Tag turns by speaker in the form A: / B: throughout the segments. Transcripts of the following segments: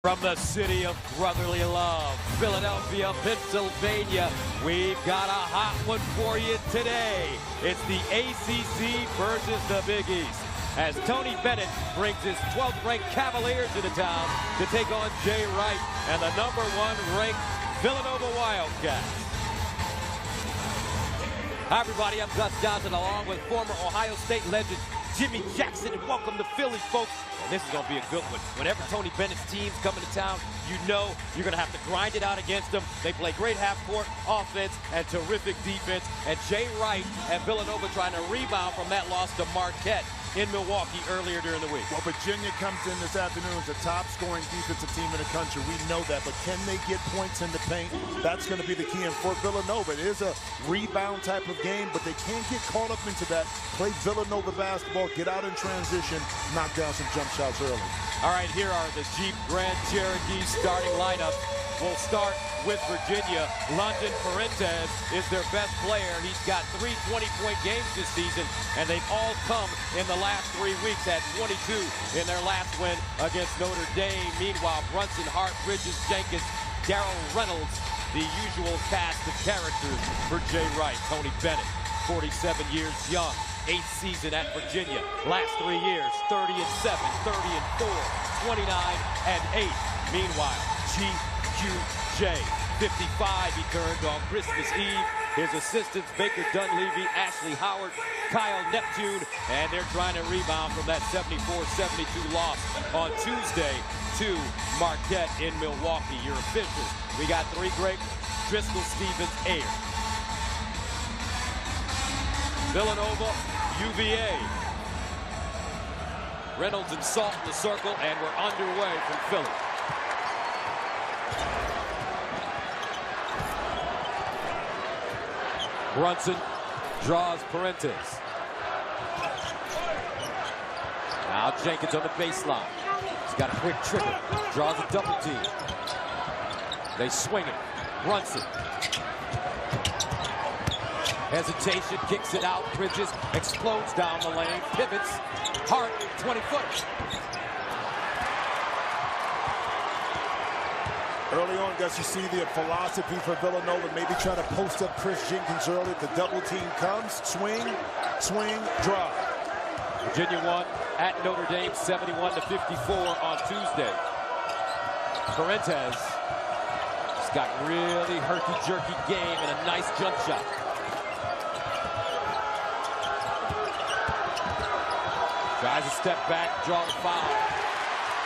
A: From the city of brotherly love, Philadelphia, Pennsylvania, we've got a hot one for you today. It's the ACC versus the Big East, as Tony Bennett brings his 12th-ranked Cavaliers into town to take on Jay Wright and the #1-ranked Villanova Wildcats. Hi, everybody. I'm Gus Johnson, along with former Ohio State legend Jimmy Jackson, and welcome to Philly, folks. And this is going to be a good one. Whenever Tony Bennett's team's coming to town, you know you're going to have to grind it out against them. They play great half-court offense and terrific defense. And Jay Wright and Villanova trying to rebound from that loss to Marquette in Milwaukee earlier during the week.
B: Well, Virginia comes in this afternoon as the top-scoring defensive team in the country. We know that, but can they get points in the paint? That's going to be the key. And for Villanova, it is a rebound type of game, but they can't get caught up into that. Play Villanova basketball, get out in transition, knock down some jump shots early.
A: All right, here are the Jeep Grand Cherokee starting lineup. We'll start with Virginia. London Parentes is their best player. He's got 3 20-point games this season, and they've all come in the last 3 weeks. Had 22 in their last win against Notre Dame. Meanwhile, Brunson, Hart, Bridges, Jenkins, Darrell Reynolds, the usual cast of characters for Jay Wright. Tony Bennett, 47 years young, 8th season at Virginia. Last 3 years, 30-7, 30-4, 29-8. Meanwhile, GQJ, 55, he turned on Christmas Eve. His assistants, Baker Dunleavy, Ashley Howard, Kyle Neptune, and they're trying to rebound from that 74-72 loss on Tuesday to Marquette in Milwaukee. Your officials, we got 3 great, Driscoll, Stevens, Ayer. Villanova, UVA. Reynolds and Salt in the circle, and we're underway from Philly. Brunson draws Parentes. Now Jenkins on the baseline. He's got a quick trigger. Draws a double team. They swing it. Brunson. Hesitation, kicks it out. Bridges explodes down the lane. Pivots. Hart, 20-foot.
B: Early on, Gus, you see the philosophy for Villanova, maybe trying to post up Chris Jenkins early. The double team comes, swing, swing, drive.
A: Virginia won at Notre Dame 71-54 on Tuesday. Parentes has got really herky-jerky game and a nice jump shot. Tries to step back, draw the foul.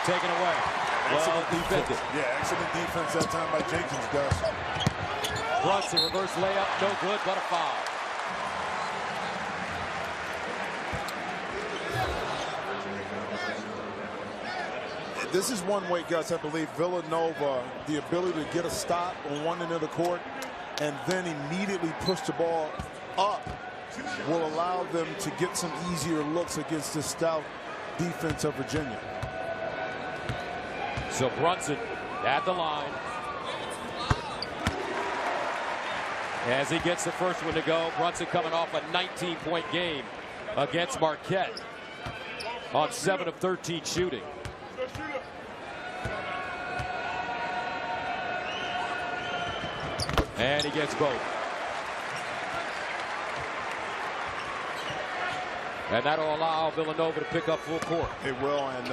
A: Taken away.
B: Excellent defense. Yeah, excellent defense that time by Jenkins, Gus.
A: Brunson, reverse layup, no good, but a foul.
B: This is one way, Gus, I believe Villanova, the ability to get a stop on one end of the court and then immediately push the ball up will allow them to get some easier looks against this stout defense of Virginia.
A: So Brunson at the line. As he gets the first one to go, Brunson coming off a 19-point game against Marquette on 7 of 13 shooting. And he gets both. And that'll allow Villanova to pick up full court.
B: It will, and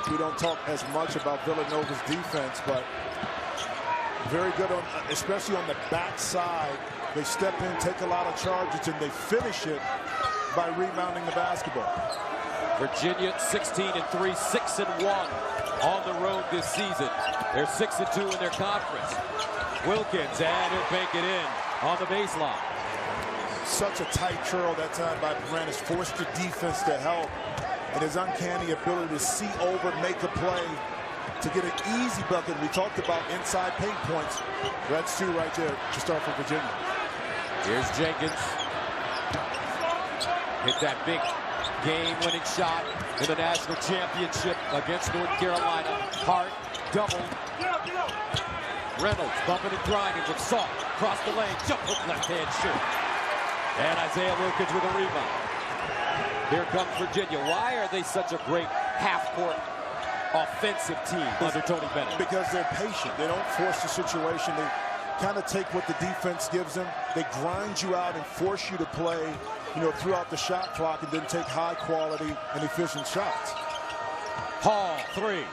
B: we don't talk as much about Villanova's defense, but very good, especially on the backside. They step in, take a lot of charges, and they finish it by rebounding the basketball.
A: Virginia 16-3, 6-1 on the road this season. They're 6-2 in their conference. Wilkins, and he'll bank it in on the baseline.
B: Such a tight curl that time by Parentes, forced the defense to help, and his uncanny ability to see over, make a play, to get an easy bucket. We talked about inside paint points. That's 2 right there to start for Virginia.
A: Here's Jenkins. Hit that big game-winning shot in the national championship against North Carolina. Hart, double. Reynolds bumping and grinding with Salt. Across the lane, jump hook, left-hand shoot. And Isaiah Wilkins with a rebound. Here comes Virginia. Why are they such a great half-court offensive team under Tony Bennett.
B: Because they're patient. They don't force the situation. They kind of take what the defense gives them. They grind you out and force you to play, throughout the shot clock, and then take high quality and efficient shots.
A: Hall, 3.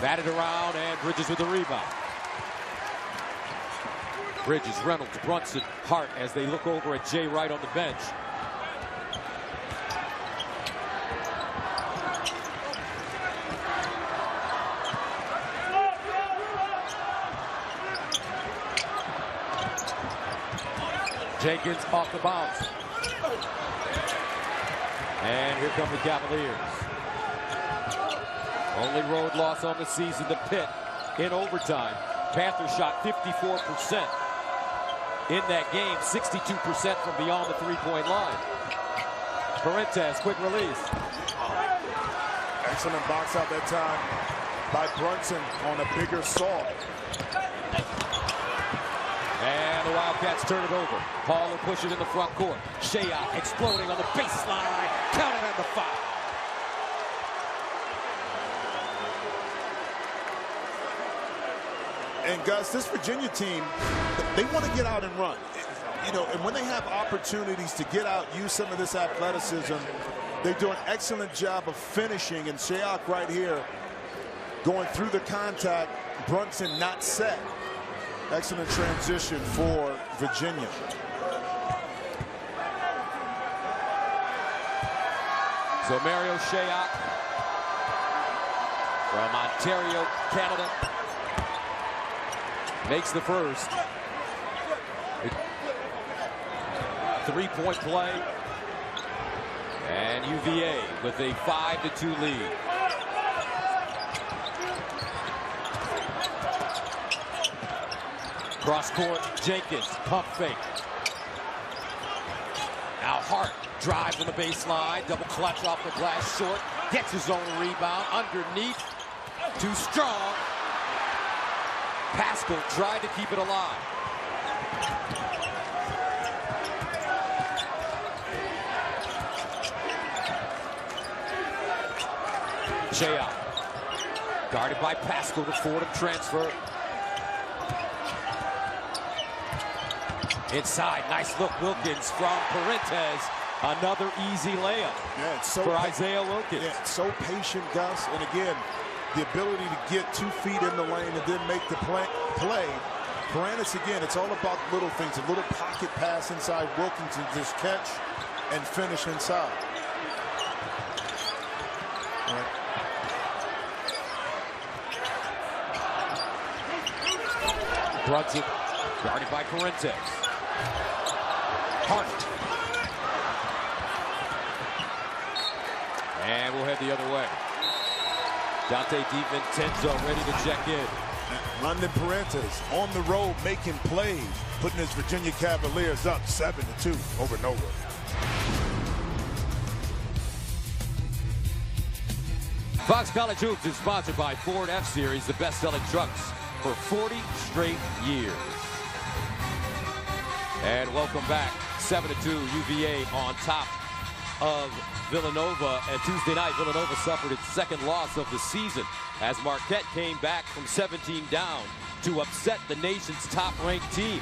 A: Batted around, and Bridges with the rebound. Bridges, Reynolds, Brunson, Hart as they look over at Jay Wright on the bench. Jenkins off the bounce. And here come the Cavaliers. Only road loss on the season to Pitt in overtime. Panthers shot 54% in that game, 62% from beyond the three-point line. Parentes, quick release.
B: Excellent box out that time by Brunson on a bigger saw.
A: And the Wildcats turn it over. Hall will push it in the front court. Shea exploding on the baseline. Counted on the foul.
B: And Gus, this Virginia team, they want to get out and run. And when they have opportunities to get out, use some of this athleticism, they do an excellent job of finishing. And Shea right here going through the contact. Brunson not set. Excellent transition for Virginia.
A: So Mario Shea from Ontario, Canada, makes the first. Three-point play. And UVA with a 5-2 lead. Cross court, Jenkins, pump fake. Now Hart drives on the baseline, double clutch off the glass short, gets his own rebound, underneath, too strong. Pascal tried to keep it alive. Shea guarded by Pascal, the Fordham transfer. Inside, nice look, Wilkins from Parentes. Another easy layup for Isaiah Wilkins.
B: Yeah, so patient, Gus. And again, the ability to get 2 feet in the lane and then make the play. Parentes, again, it's all about little things. A little pocket pass inside Wilkins and just catch and finish inside. All right.
A: Brunson guarded by Parentes. Hart. And we'll head the other way. Dante DiVincenzo ready to check in.
B: London Parentes on the road making plays, putting his Virginia Cavaliers up 7-2 over Nova.
A: Fox College Hoops is sponsored by Ford F-Series, the best-selling trucks for 40 straight years. And welcome back. 7-2 UVA on top of Villanova. And Tuesday night, Villanova suffered its second loss of the season as Marquette came back from 17 down to upset the nation's top-ranked team.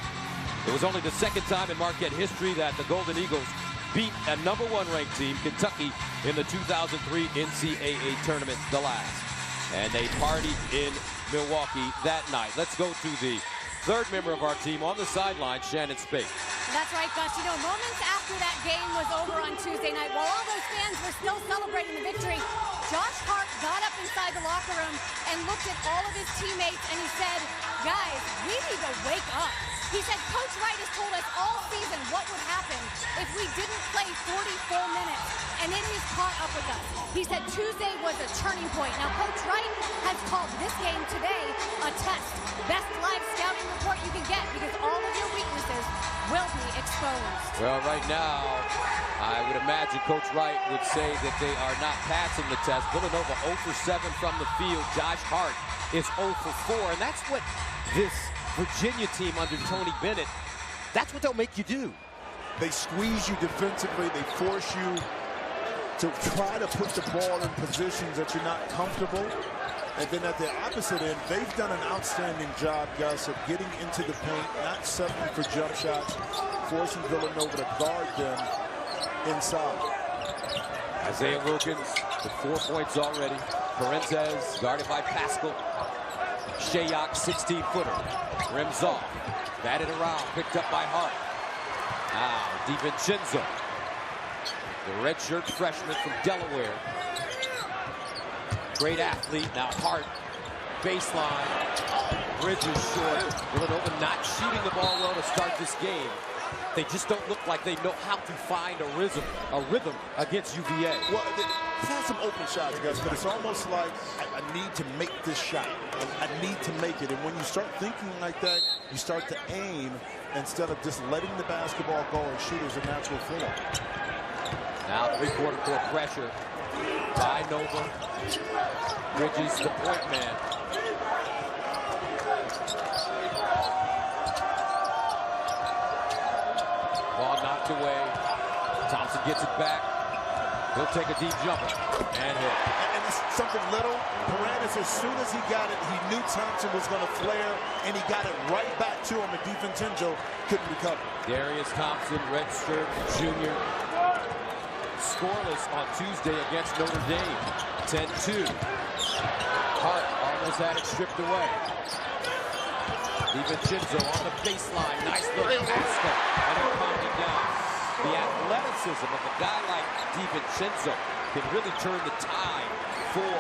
A: It was only the second time in Marquette history that the Golden Eagles beat a #1 ranked team, Kentucky, in the 2003 NCAA tournament, the last. And they partied in Milwaukee that night. Let's go to the third member of our team on the sideline, Shannon Spake.
C: That's right, Gus. You know, moments after that game was over on Tuesday night, while all those fans were still celebrating the victory, Josh Hart got up inside the locker room and looked at all of his teammates and he said, guys, we need to wake up. He said, Coach Wright has told us all season what would happen if we didn't play 44 minutes, and it has caught up with us. He said Tuesday was a turning point. Now, Coach Wright has called this game today a test. Best live scouting report you can get because all of your weaknesses will be exposed.
A: Well, right now, I would imagine Coach Wright would say that they are not passing the test. Villanova 0 for 7 from the field. Josh Hart is 0 for 4, and that's what this Virginia team under Tony Bennett, that's what they'll make you do.
B: They squeeze you defensively. They force you to try to put the ball in positions that you're not comfortable. And then at the opposite end, they've done an outstanding job, Gus, of getting into the paint, not settling for jump shots, forcing Villanova to guard them inside.
A: Isaiah Wilkins with 4 points already. Parentes guarded by Pascal. Shayok, 16-footer. Rims off. Batted around. Picked up by Hart. Now, DiVincenzo. The redshirt freshman from Delaware. Great athlete. Now Hart. Baseline. Bridges short. Villanova not shooting the ball well to start this game. They just don't look like they know how to find a rhythm against UVA.
B: Well, it's had some open shots, guys, but it's almost like I need to make this shot. I need to make it. And when you start thinking like that, you start to aim instead of just letting the basketball go and shoot as a natural form.
A: Now three-quarter court pressure by Nova. Bridges the point man. Ball knocked away. Thompson gets it back. He'll take a deep jumper and hit.
B: And it's something little. Paranis, as soon as he got it, he knew Thompson was going to flare, and he got it right back to him, and DiVincenzo couldn't recover.
A: Darius Thompson, redshirt junior, scoreless on Tuesday against Notre Dame. 10-2. Hart almost had it stripped away. DiVincenzo on the baseline. Nice little basket. And they're pounding down. The athleticism of a guy like DiVincenzo can really turn the tide for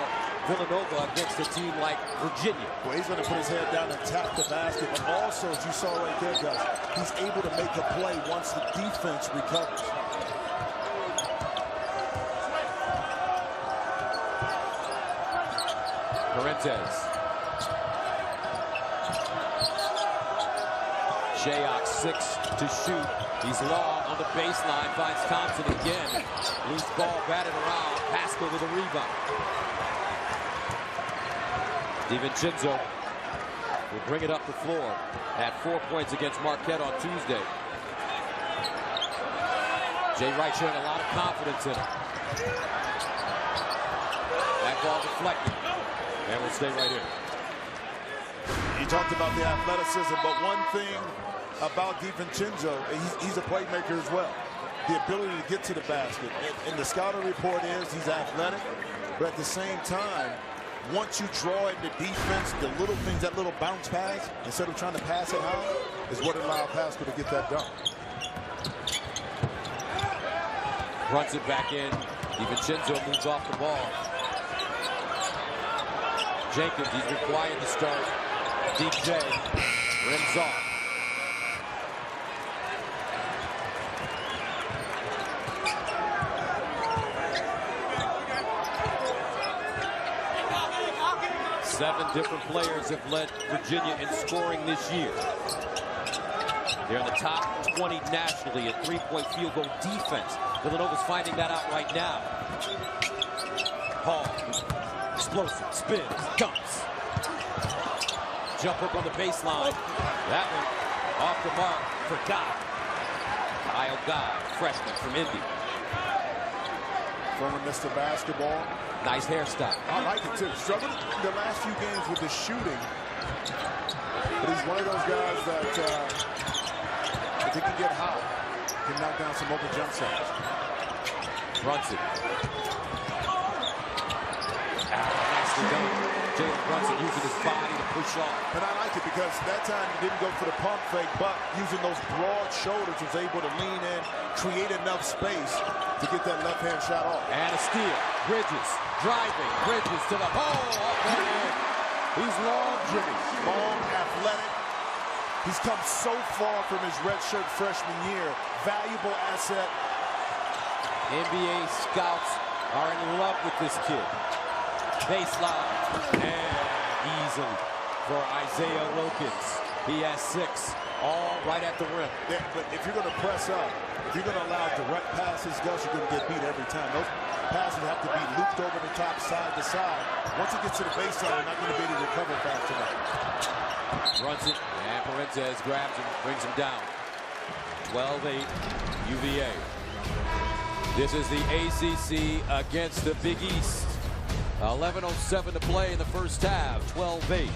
A: Villanova against a team like Virginia.
B: Well, he's going to put his head down and tap the basket. But also, as you saw right there, guys, he's able to make a play once the defense recovers.
A: Parentes. Shayok 6 to shoot. He's long on the baseline. Finds Thompson again. Loose ball batted around. Pascal with a rebound. DiVincenzo will bring it up the floor. Had 4 points against Marquette on Tuesday. Jay Wright showing a lot of confidence in him. That ball deflected. And we'll stay right here.
B: You talked about the athleticism, but one thing about DiVincenzo, he's a playmaker as well. The ability to get to the basket. And the scouting report is he's athletic, but at the same time, once you draw into defense, the little things, that little bounce pass, instead of trying to pass it high, is what allowed Pascal to get that dunk.
A: Runs it back in. DiVincenzo moves off the ball. Jenkins, he's required to start. DJ rims off. Seven different players have led Virginia in scoring this year. They're in the top 20 nationally in three-point field goal defense. Villanova's finding that out right now. Hall, explosive, spins, dumps. Jump hook on the baseline. That one off the mark for Guy. Kyle Guy, freshman from Indy.
B: Former Mr. Basketball.
A: Nice hairstyle.
B: I like it too. Struggled the last few games with the shooting. But he's one of those guys that if he can get hot, can knock down some open jump shots.
A: Brunson. Nicely done. Jalen Brunson using his body to push off.
B: And I like it because that time he didn't go for the pump fake, but using those broad shoulders was able to lean in, create enough space to get that left-hand shot off.
A: And a steal. Bridges driving. Bridges to the hole. Up and in. He's long, Jimmy.
B: Long, athletic. He's come so far from his redshirt freshman year. Valuable asset.
A: NBA scouts are in love with this kid. Baseline. And easily for Isaiah Wilkins. He has 6. All right at the rim.
B: Yeah, but if you're going to press up, if you're going to allow direct passes, Gus, you're going to get beat every time. Those passes have to be looped over the top, side to side. Once it gets to the baseline, you're not going to be able to recover fast enough.
A: Runs it, and Parentes grabs him, brings him down. 12-8, UVA. This is the ACC against the Big East. 11:07 to play in the first half. 12-8.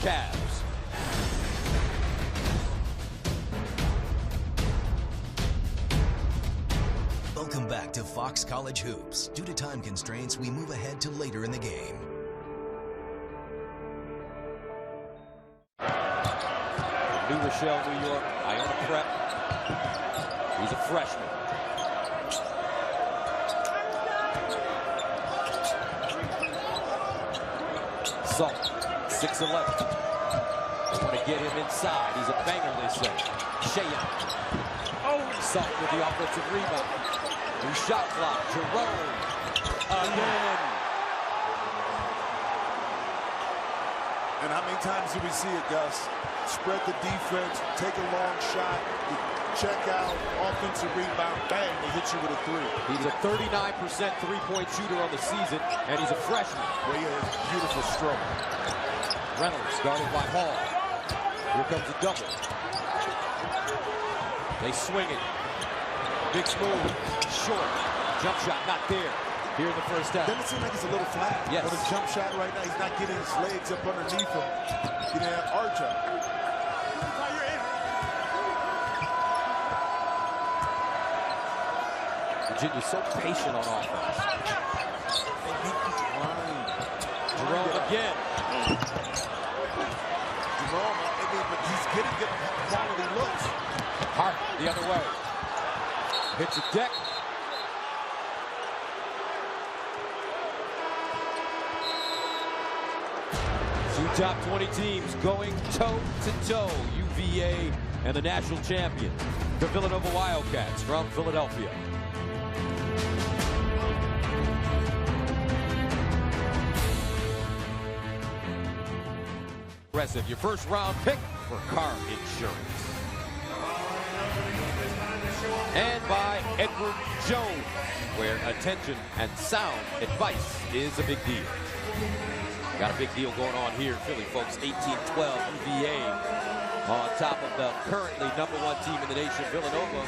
A: Cavs.
D: Welcome back to Fox College Hoops. Due to time constraints, we move ahead to later in the game.
A: New Rochelle, New York. Iona Prep. He's a freshman. Salt, 6'11". They want to get him inside. He's a banger, they say. Shayan. Salt with the offensive rebound. New shot clock. Jerome. Again.
B: And how many times do we see it, Gus? Spread the defense, take a long shot, check out, offensive rebound, bang, they hit you with a three.
A: He's a 39% three-point shooter on the season, and he's a freshman.
B: Well, he has beautiful stroke.
A: Reynolds guarded by Hall. Here comes a double. They swing it. Big smooth, short. Jump shot not there. Here in the first half.
B: Doesn't it seem like he's a little flat?
A: Yes.
B: On his jump shot right now, he's not getting his legs up underneath him. Getting that arch up.
A: Virginia's so patient on offense. Jerome again.
B: Jerome, but he's getting good quality looks.
A: Hart the other way. Hits the deck. Two top 20 teams going toe-to-toe. UVA and the national champion, the Villanova Wildcats from Philadelphia. Impressive. Your first round pick for car insurance. And by Edward Jones, where attention and sound advice is a big deal. Got a big deal going on here in Philly, folks. 18-12 UVA on top of the currently #1 team in the nation, Villanova.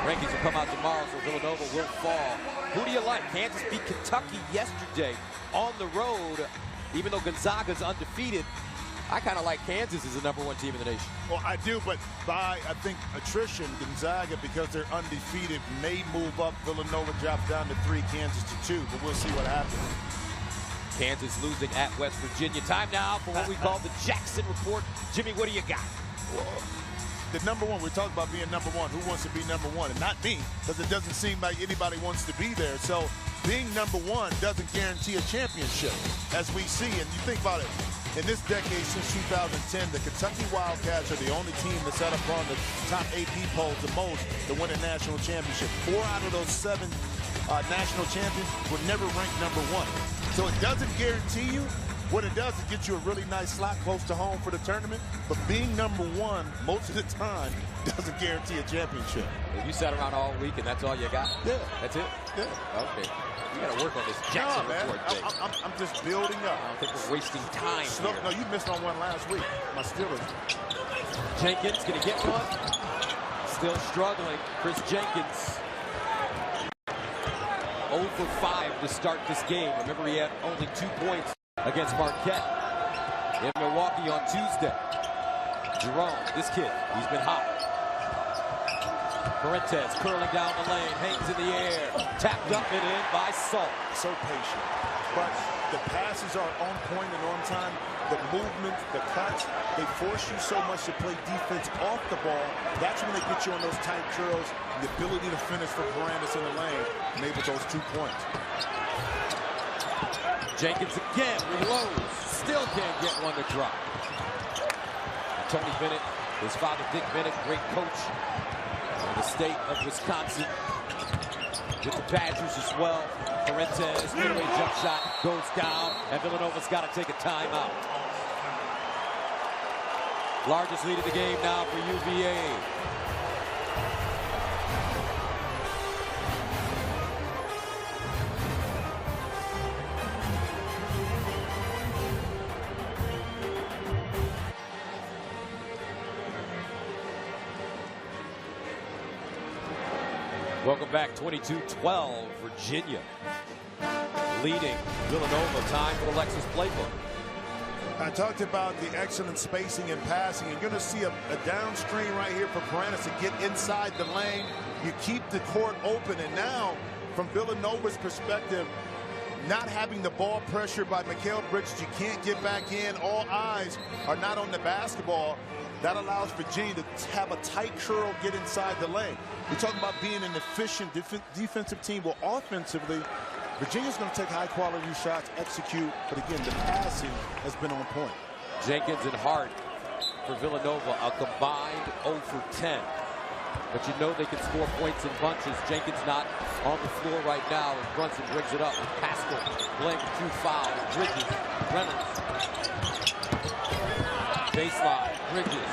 A: Rankings will come out tomorrow, so Villanova will fall. Who do you like? Kansas beat Kentucky yesterday on the road. Even though Gonzaga's undefeated, I kind of like Kansas as the #1 team in the nation.
B: Well, I do, but by, I think, attrition, Gonzaga, because they're undefeated, may move up. Villanova drops down to 3, Kansas to 2, but we'll see what happens.
A: Kansas losing at West Virginia. Time now for what we call the Jackson Report. Jimmy, what do you got?
B: Well, the #1, we're talking about being #1. Who wants to be #1? And not me, because it doesn't seem like anybody wants to be there. So being #1 doesn't guarantee a championship, as we see. And you think about it, in this decade since 2010, the Kentucky Wildcats are the only team that's set up on the top AP polls the most to win a national championship. 4 out of those 7 national champions were never ranked #1. So it doesn't guarantee you. What it does is get you a really nice slot close to home for the tournament. But being #1 most of the time doesn't guarantee a championship.
A: Well, you sat around all week and that's all you got?
B: Yeah.
A: That's it?
B: Yeah.
A: Okay. We got to work on this Jackson Report thing.
B: I'm just building up.
A: I don't think we're wasting time here.
B: No, you missed on one last week. My Steelers.
A: Jenkins going to get one. Still struggling. Chris Jenkins. 0 for 5 to start this game. Remember, he had only 2 points against Marquette in Milwaukee on Tuesday. Jerome, this kid, he's been hot. Parentes curling down the lane, hangs in the air, tapped up and in by Salt.
B: So patient. But the passes are on point and on time. The movement, the cuts, they force you so much to play defense off the ball. That's when they get you on those tight curls. The ability to finish for Brandis in the lane, maybe those 2 points.
A: Jenkins again reloads, still can't get one to drop. Tony Bennett, his father Dick Bennett, great coach in the state of Wisconsin. With the Badgers as well. Parentes, midway jump shot goes down, and Villanova's got to take a timeout. Largest lead of the game now for UVA. Welcome back, 22-12, Virginia leading Villanova. Time for the Lexus playbook.
B: I talked about the excellent spacing and passing. You're going to see a downstream right here for Paranis to get inside the lane. You keep the court open, and now, from Villanova's perspective, not having the ball pressure by Mikal Bridges, you can't get back in. All eyes are not on the basketball. That allows Virginia to have a tight curl, get inside the lane. We're talking about being an efficient defensive team. Well, offensively, Virginia's going to take high-quality shots, execute, but again, the passing has been on point.
A: Jenkins and Hart for Villanova, a combined 0 for 10. But you know they can score points in bunches. Jenkins not on the floor right now, and Brunson brings it up with Pascal playing with 2 fouls. Bridges, Reynolds. Baseline, Bridges.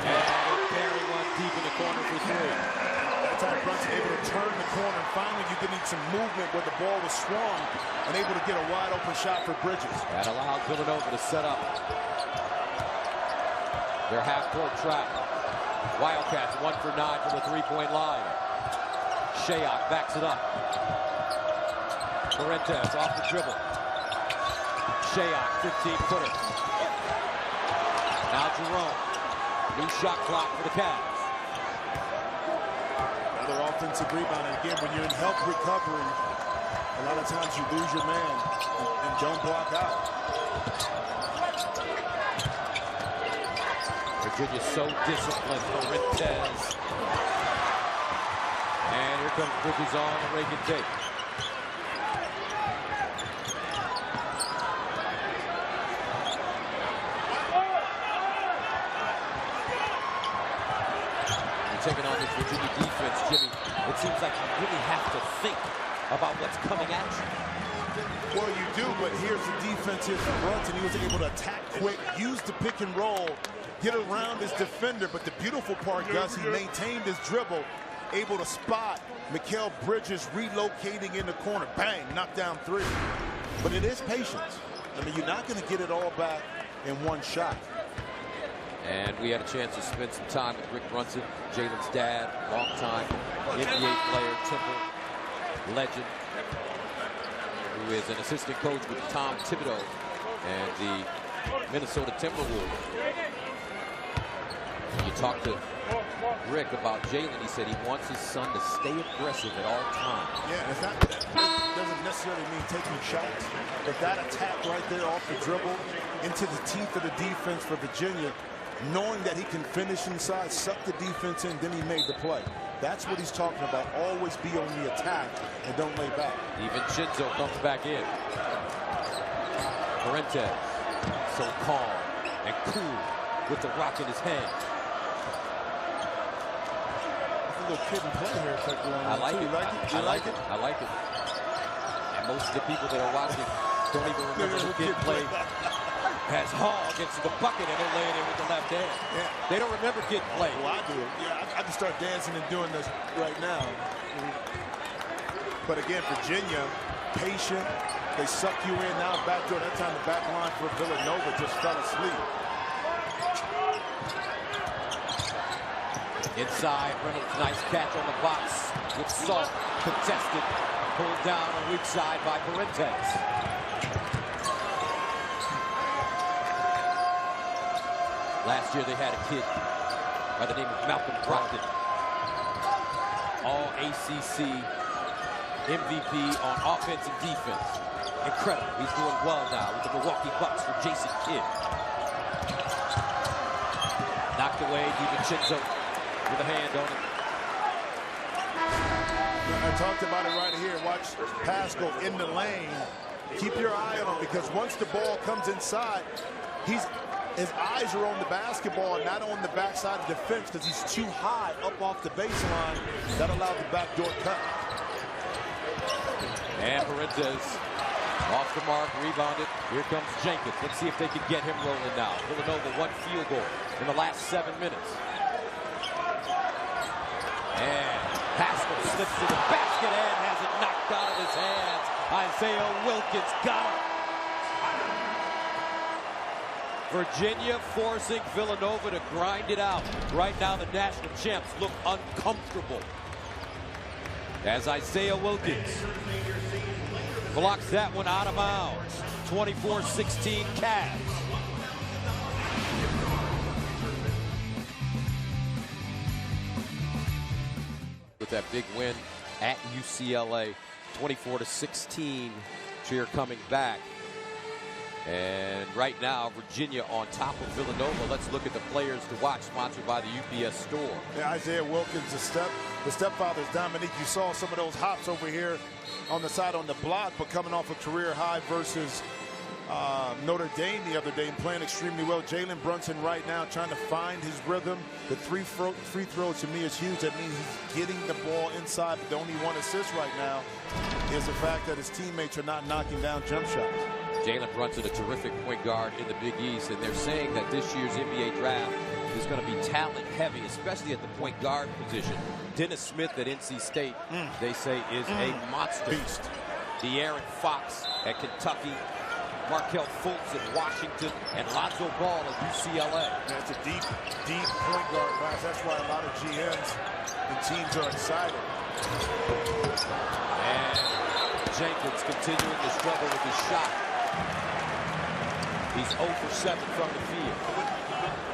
A: And Barry one deep in the corner for 3.
B: Time Brunson able to turn the corner, and finally you getting some movement where the ball was swung and able to get a wide open shot for Bridges.
A: That allowed Villanova to set up their half-court trap. Wildcats 1 for 9 from the 3-point line. Shayok backs it up. Parentes off the dribble. Shayok 15-footer. Now Jerome. New shot clock for the Cavs.
B: Offensive rebound, and again, when you're in help recovery, a lot of times you lose your man and don't block out.
A: Virginia so disciplined. Parentes. And here comes Bridges on the rake and take. Taking on this Virginia defense, Jimmy, it seems like you really have to think about what's coming at you.
B: Well, you do, but here's the defense here from Brunson. He was able to attack quick, use the pick and roll, get around his defender. But the beautiful part, Gus, he maintained his dribble, able to spot Mikal Bridges relocating in the corner. Bang, knocked down 3. But it is patience. I mean, you're not going to get it all back in one shot.
A: And we had a chance to spend some time with Rick Brunson, Jalen's dad, longtime NBA player, Temple legend, who is an assistant coach with Tom Thibodeau and the Minnesota Timberwolves. When you talk to Rick about Jalen, he said he wants his son to stay aggressive at all times.
B: Yeah, it's not, that doesn't necessarily mean taking shots, but that attack right there off the dribble into the teeth of the defense for Virginia, knowing that he can finish inside, suck the defense in, then he made the play. That's what he's talking about. Always be on the attack and don't lay back.
A: Even Chinzo comes back in. Parentes, so calm and cool with the rock in his hand.
B: That's a little kid and play haircut going on.
A: I like it.
B: You like it?
A: I like it. And most of the people that are watching don't even remember who kid played. Has Hall gets to the bucket and he'll lay it in with the left hand.
B: Yeah.
A: They don't remember kid play.
B: Well, I do. Yeah, I can start dancing and doing this right now. But again, Virginia, patient. They suck you in now back door. That time the back line for Villanova just fell asleep.
A: Inside, Reynolds, nice catch on the box with Salt contested, pulled down on weak side by Parentes. Last year they had a kid by the name of Malcolm Brogdon, all ACC MVP on offense and defense. Incredible. He's doing well now with the Milwaukee Bucks for Jason Kidd. Knocked away, DiVincenzo with a hand on it.
B: I talked about it right here. Watch Pascal in the lane. Keep your eye on him, because once the ball comes inside, his eyes are on the basketball, not on the backside of the defense, because he's too high up off the baseline. That allowed the backdoor cut.
A: And Parentes off the mark, rebounded. Here comes Jenkins. Let's see if they can get him rolling now. Villanova 1 field goal in the last 7 minutes. And Pascal slips to the basket and has it knocked out of his hands. Isaiah Wilkins got him. Virginia forcing Villanova to grind it out. Right now the national champs look uncomfortable. as Isaiah Wilkins blocks that one out of bounds. 24-16 Cavs. With that big win at UCLA, 24-16, cheer coming back. And right now, Virginia on top of Villanova. Let's look at the players to watch, sponsored by the UPS store.
B: Yeah, Isaiah Wilkins, the stepfather's Dominique. You saw some of those hops over here on the side on the block, but coming off a career high versus Notre Dame the other day and playing extremely well. Jalen Brunson right now trying to find his rhythm. The free throws to me is huge. That means he's getting the ball inside, but the only one assist right now is the fact that his teammates are not knocking down jump shots.
A: Jalen Brunson, a terrific point guard in the Big East, and they're saying that this year's NBA draft is going to be talent heavy, especially at the point guard position. Dennis Smith at NC State, they say, is a monster.
B: Beast.
A: De'Aaron Fox at Kentucky, Markelle Fultz at Washington, and Lonzo Ball at UCLA.
B: That's a deep point guard class. That's why a lot of GMs and teams are excited.
A: And Jenkins continuing to struggle with his shot. He's 0 for 7 from the field.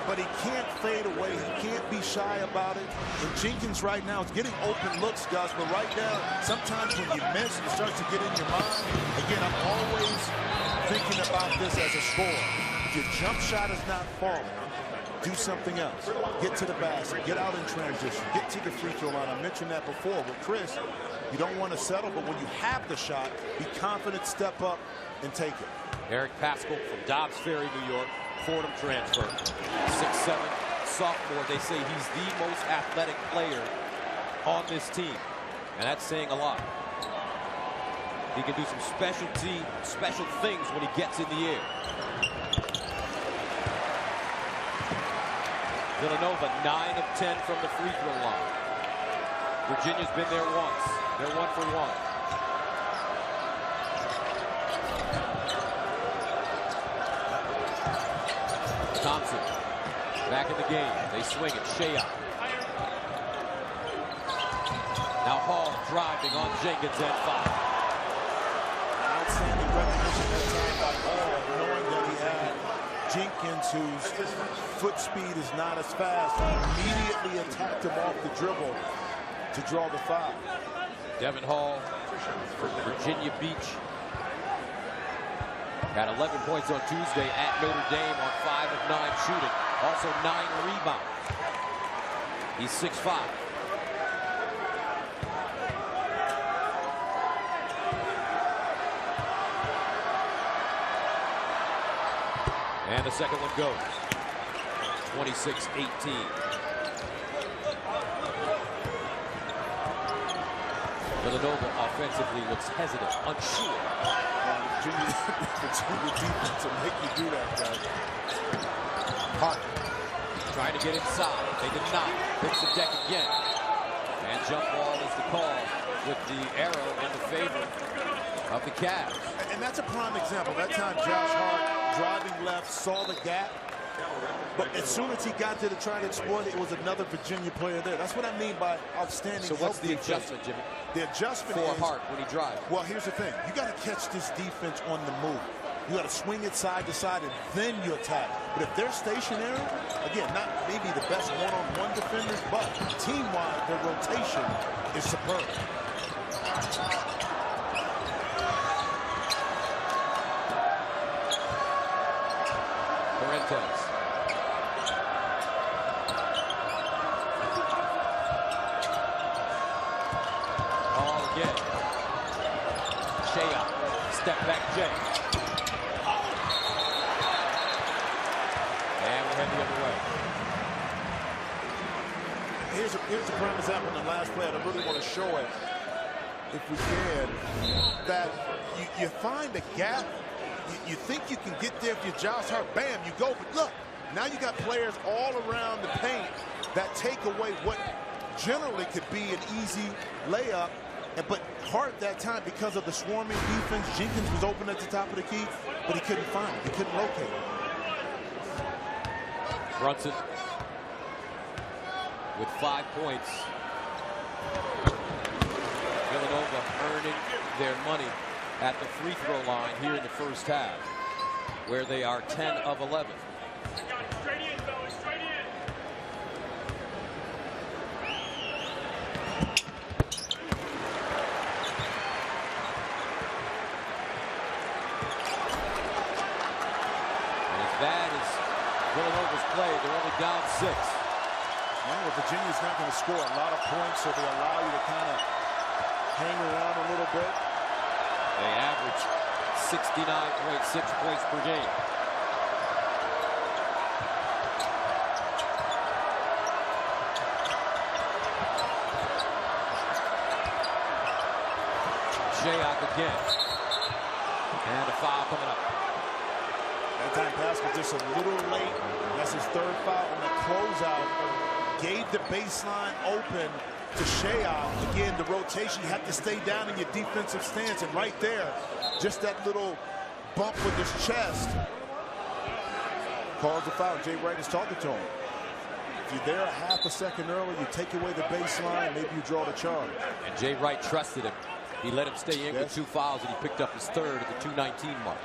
B: But he can't fade away. He can't be shy about it. And Jenkins right now is getting open looks, Gus. But right now, sometimes when you miss, it starts to get in your mind. Again, I'm always thinking about this as a scorer. If your jump shot is not falling, do something else. Get to the basket. Get out in transition. Get to the free throw line. I mentioned that before. With Chris, you don't want to settle, but when you have the shot, be confident, step up, and take it.
A: Eric Paschal from Dobbs Ferry, New York, Fordham transfer. 6'7", sophomore. They say he's the most athletic player on this team, and that's saying a lot. He can do some special things when he gets in the air. Villanova 9 of 10 from the free throw line. Virginia's been there once. They're 1 for 1. Thompson back in the game. They swing it. Shea. Now Hall driving on Jenkins and foul.
B: Outstanding recognition that time by Hall, knowing that he had Jenkins, whose foot speed is not as fast. He immediately attacked him off the dribble to draw the foul.
A: Devin Hall from Virginia Beach had 11 points on Tuesday at Notre Dame on 5 of 9 shooting. Also 9 rebounds. He's 6'5". And the second one goes. 26-18. Villanova offensively looks hesitant, unsure.
B: Virginia defense will make you do that, guys.
A: Hart trying to get inside. They did not. Hits the deck again. And jump ball is the call with the arrow in the favor of the Cavs.
B: And that's a prime example. That time Josh Hart driving left, saw the gap. But as soon as he got there to try to exploit it, it was another Virginia player there. That's what I mean by outstanding.
A: So what's the adjustment, Jimmy?
B: The adjustment
A: for
B: is
A: Hart when he drives.
B: Well, here's the thing. You got to catch this defense on the move. You got to swing it side to side, and then you attack. But if they're stationary, again, not maybe the best one-on-one defenders, but team-wide, their rotation is superb.
A: Fuentes. Ball again. Shea. Step back Jay. And we're heading the other way.
B: Here's the prime example in the last play. I really want to show it, if we can, that you find a gap. You think you can get there if you're Josh Hart, bam, you go. But look, now you got players all around the paint that take away what generally could be an easy layup. But Hart that time, because of the swarming defense, Jenkins was open at the top of the key, but he couldn't find it. He couldn't locate it.
A: Brunson with 5 points. Villanova earning their money at the free throw line here in the first half, where they are 10 of 11. Bad as Villanova's played, they're only down 6.
B: Well, Virginia's not going to score a lot of points, so they allow you to kind of hang around a little bit.
A: They average 69.6 points per game. Shayok again. And a foul coming up.
B: That time pass was just a little late. That's his 3rd foul on the closeout. Gave the baseline open to Shayok. Again, the rotation, you have to stay down in your defensive stance. And right there, just that little bump with his chest calls the foul. Jay Wright is talking to him. If you're there a half a second early, you take away the baseline, maybe you draw the charge.
A: And Jay Wright trusted him. He let him stay in with 2 fouls, and he picked up his 3rd at the 2:19 mark.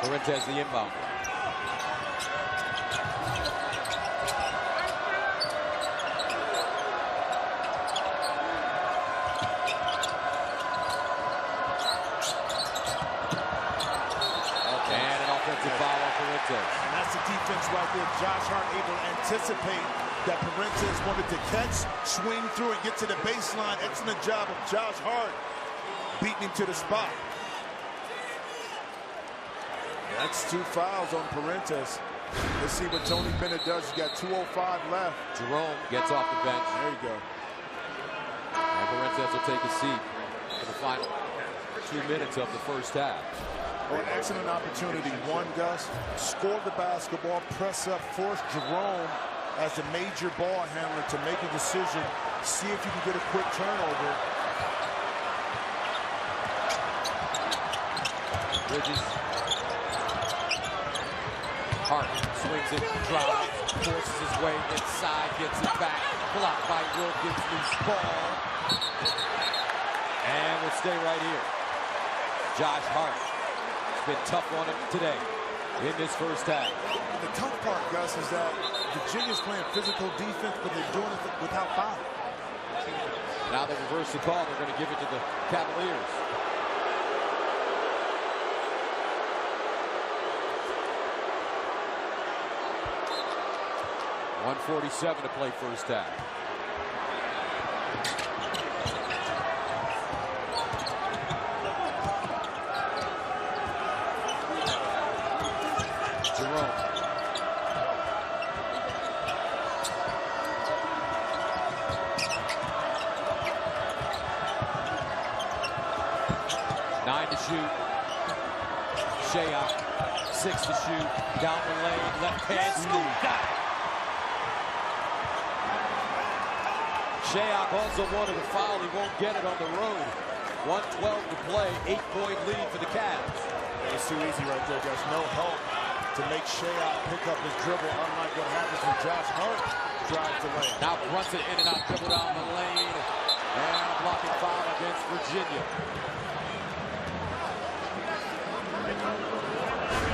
A: Fuentes the inbound. And an offensive foul on Fuentes.
B: And that's the defense right there. Josh Hart able to anticipate that Fuentes wanted to catch, swing through, and get to the baseline. Excellent job of Josh Hart beating him to the spot. That's 2 fouls on Fuentes. Let's see what Tony Bennett does. He's got 2:05 left.
A: Jerome gets off the bench.
B: There you go.
A: And Fuentes will take a seat for the final 2 minutes of the first half.
B: Well, an excellent opportunity. One, Gus, score the basketball, press up, force Jerome as the major ball handler to make a decision. See if you can get a quick turnover.
A: Bridges. Hart swings it, drives, forces his way inside, gets it back, blocked by Wilkins, loose ball. And we'll stay right here. Josh Hart has been tough on him today in this first half.
B: The tough part, Gus, is that Virginia's playing physical defense, but they're doing it without foul.
A: Now they reverse the call. They're going to give it to the Cavaliers. .147 to play first half. Jerome. Nine to shoot. Shayok, 6 to shoot. Down the lane, left hand scoop, got it. Shayok also wanted a foul. He won't get it on the road. 1:12 to play, 8-point lead for the Cavs.
B: It's too easy right there, guys. No help to make Shayok pick up his dribble, unlike what happens when Josh Hart drives the lane.
A: Now runs it in and out, dribble down the lane. And a blocking foul against Virginia.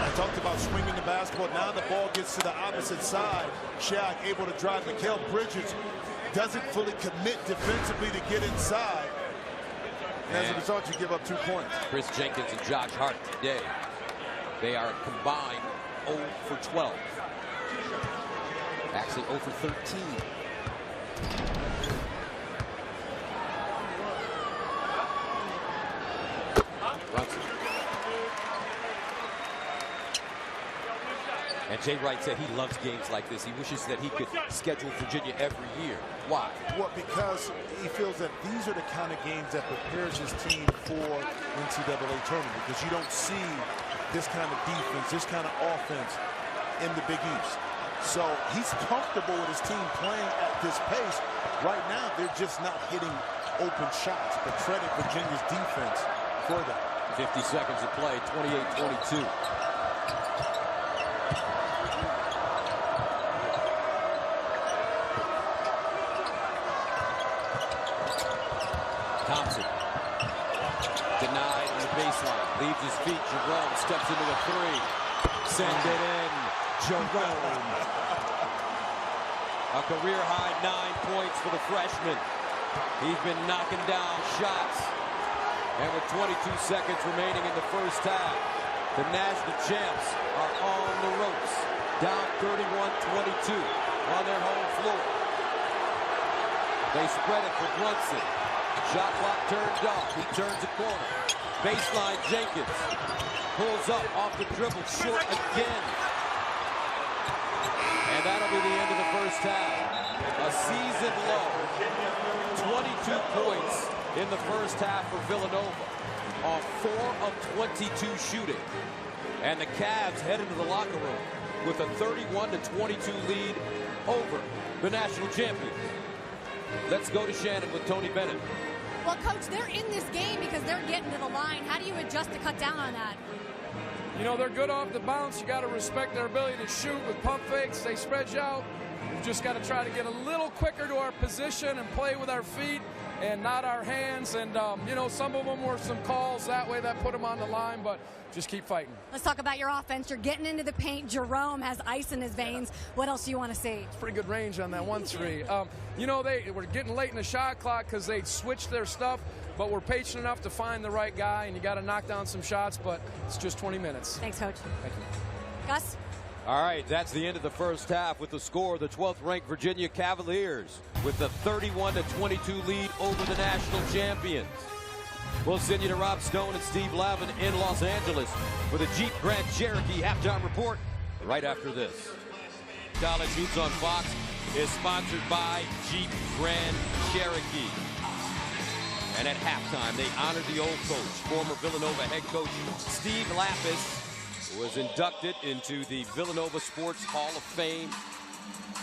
B: I talked about swinging the basketball. Now the ball gets to the opposite side. Shayok able to drive. Mikal Bridges doesn't fully commit defensively to get inside. And as a result, you give up 2 points.
A: Chris Jenkins and Josh Hart today, they are combined 0 for 12. Actually 0 for 13. Brunson. And Jay Wright said he loves games like this. He wishes that he could schedule Virginia every year. Why?
B: Well, because he feels that these are the kind of games that prepares his team for NCAA tournament, because you don't see this kind of defense, this kind of offense in the Big East. So he's comfortable with his team playing at this pace. Right now, they're just not hitting open shots, but credit Virginia's defense for that.
A: 50 seconds to play, 28-22. Jerome steps into a three. Send it in. Jerome. A career-high 9 points for the freshman. He's been knocking down shots. And with 22 seconds remaining in the first half, the national champs are on the ropes. Down 31-22 on their home floor. They spread it for Brunson. Shot clock turned off. He turns a corner. Baseline Jenkins. Pulls up off the dribble. Short again. And that'll be the end of the first half. A season low. 22 points in the first half for Villanova on 4 of 22 shooting. And the Cavs head into the locker room with a 31-22 lead over the national champions. Let's go to Shannon with Tony Bennett.
C: Well, Coach, they're in this game because they're getting to the line. How do you adjust to cut down on that?
E: You know, they're good off the bounce. You got to respect their ability to shoot with pump fakes. They spread you out. We've just got to try to get a little quicker to our position and play with our feet and not our hands. And, you know, some of them were some calls that way that put them on the line, but just keep fighting.
C: Let's talk about your offense. You're getting into the paint. Jerome has ice in his veins. What else do you want to see?
E: It's pretty good range on that 1-3. You know, they were getting late in the shot clock because they switched their stuff, but we're patient enough to find the right guy, and you got to knock down some shots, but it's just 20 minutes.
C: Thanks, Coach.
E: Thank you.
C: Gus?
A: All right, that's the end of the first half with the score. The 12th-ranked Virginia Cavaliers with the 31-22 lead over the national champions. We'll send you to Rob Stone and Steve Lavin in Los Angeles for the Jeep Grand Cherokee halftime report right after this. College Hoops on Fox is sponsored by Jeep Grand Cherokee. And at halftime, they honored the old coach, former Villanova head coach Steve Lapis, was inducted into the Villanova Sports Hall of Fame.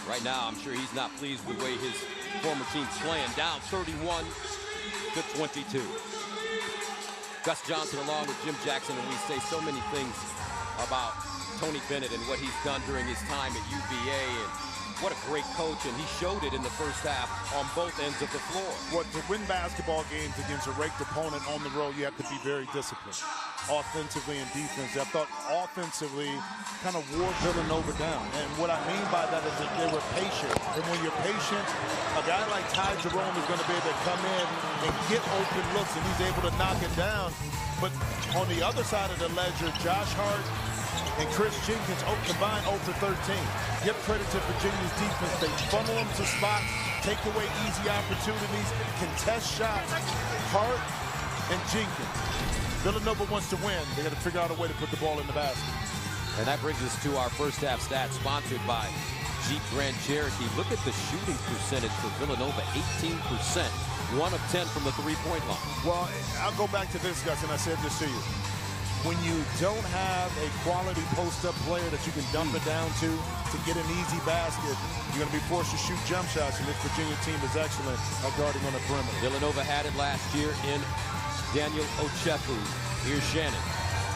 A: Right now, I'm sure he's not pleased with the way his former team's playing. Down 31-22. Gus Johnson along with Jim Jackson, and we say so many things about Tony Bennett and what he's done during his time at UVA, and what a great coach, and he showed it in the first half on both ends of the floor.
B: What, to win basketball games against a ranked opponent on the road, you have to be very disciplined, offensively and defensively. I thought offensively kind of wore Villanova down, and what I mean by that is that they were patient. And when you're patient, a guy like Ty Jerome is going to be able to come in and get open looks, and he's able to knock it down. But on the other side of the ledger, Josh Hart and Chris Jenkins combined 0 for 13. Give credit to Virginia's defense. They funnel them to spots, take away easy opportunities, contest shots. Hart and Jenkins. Villanova wants to win. They got to figure out a way to put the ball in the basket.
A: And that brings us to our first half stats sponsored by Jeep Grand Cherokee. Look at the shooting percentage for Villanova, 18%. 1 of 10 from the three-point line.
B: Well, I'll go back to this, Gus, and I said this to you. When you don't have a quality post-up player that you can dump it down to get an easy basket, you're going to be forced to shoot jump shots, and this Virginia team is excellent at guarding on the perimeter.
A: Villanova had it last year in Daniel Ochefu. Here's Shannon.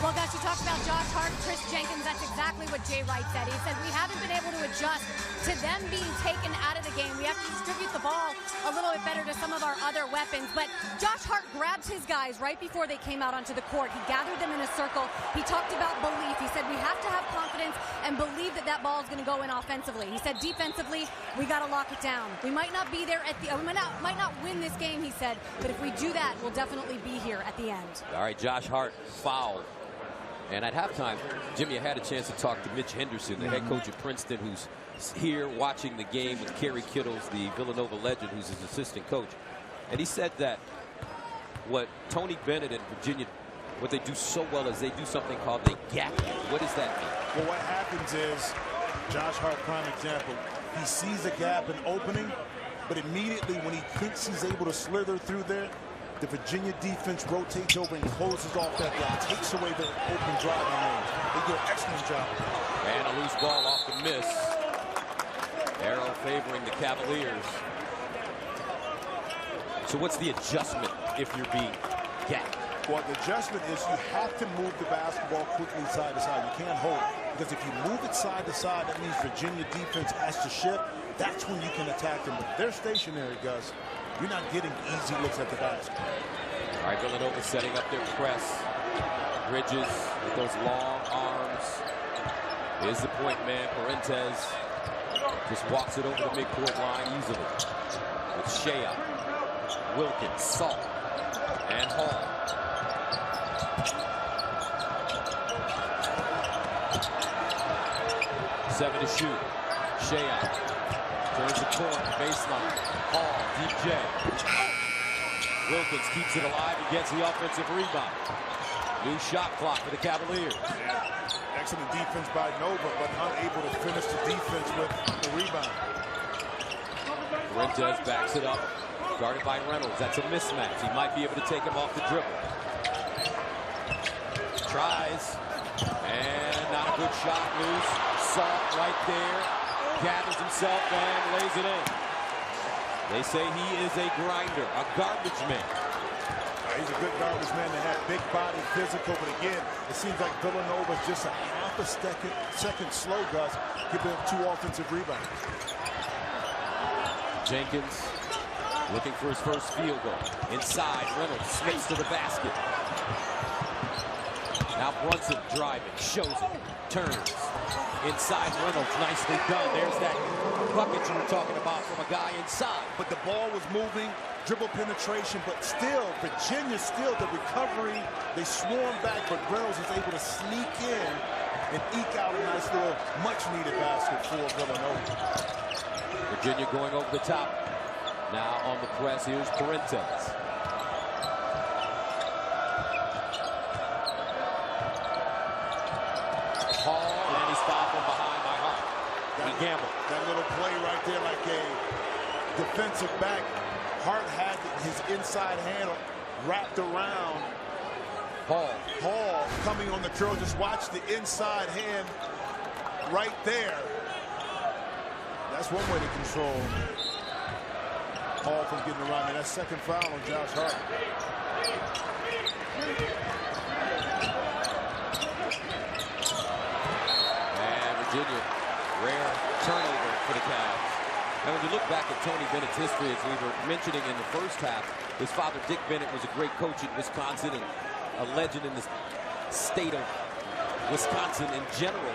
C: Well, guys, you talked about Josh Hart and Chris Jenkins. That's exactly what Jay Wright said. He said we haven't been able to adjust to them being taken out of the game. We have to distribute the ball a little bit better to some of our other weapons. But Josh Hart grabs his guys right before they came out onto the court. He gathered them in a circle. He talked about belief. He said we have to have confidence and believe that that ball is going to go in offensively. He said defensively, we got to lock it down. We might not be there at the we might not win this game, he said, but if we do that, we'll definitely be here at the end.
A: All right, Josh Hart fouled. And at halftime, Jimmy had a chance to talk to Mitch Henderson, the head coach at Princeton, who's here watching the game with Kerry Kittles, the Villanova legend, who's his assistant coach. And he said that what Tony Bennett and Virginia, what they do so well is they do something called the gap. What does that mean?
B: Well, what happens is, Josh Hart, prime example, he sees a gap, an opening, but immediately when he thinks he's able to slither through there, the Virginia defense rotates over and closes off that gap, takes away the open driving range. They do an excellent job.
A: And a loose ball off the miss. Arrow favoring the Cavaliers. So what's the adjustment if you're being gapped?
B: Well, the adjustment is you have to move the basketball quickly side to side. You can't hold it. Because if you move it side to side, that means Virginia defense has to shift. That's when you can attack them. But they're stationary, Gus. You're not getting easy looks at the basket.
A: All right, Villanova setting up their press. Bridges with those long arms. Is the point man. Parentes just walks it over the midcourt line easily. With Shea, Wilkins, Salt, and Hall. Seven to shoot. Shea turns the corner, baseline. Hall, DJ. Wilkins keeps it alive and gets the offensive rebound. New shot clock for the Cavaliers.
B: Excellent defense by Nova, but unable to finish the defense with the rebound.
A: Parentes backs it up, guarded by Reynolds. That's a mismatch. He might be able to take him off the dribble. Tries, and not a good shot, loose. Salt right there, gathers himself and lays it in. They say he is a grinder, a garbage man.
B: He's a good garbage man. They have big body, physical, but again, it seems like Villanova's just a half a second slow, Gus, giving up 2 offensive rebounds.
A: Jenkins looking for his first field goal. Inside, Reynolds skates to the basket. Now Brunson driving, shows it, turns. Inside Reynolds, nicely done. There's that bucket you were talking about from a guy inside.
B: But the ball was moving, dribble penetration, but still, Virginia still, the recovery, they swarm back, but Reynolds is able to sneak in and eke out a nice little much-needed basket for Villanova.
A: Virginia going over the top. Now on the press, here's Parentes. Hall, and he's fouled from behind by Hart. He gambled.
B: That little play right there, like a defensive back. Hart had his inside hand wrapped around
A: Hall
B: coming on the curl. Just watch the inside hand right there. That's one way to control Hall from getting around. And that second foul on Josh Hart.
A: Virginia, rare turnover for the Cavs. And when you look back at Tony Bennett's history, as we were mentioning in the first half, his father, Dick Bennett, was a great coach in Wisconsin and a legend in the state of Wisconsin in general.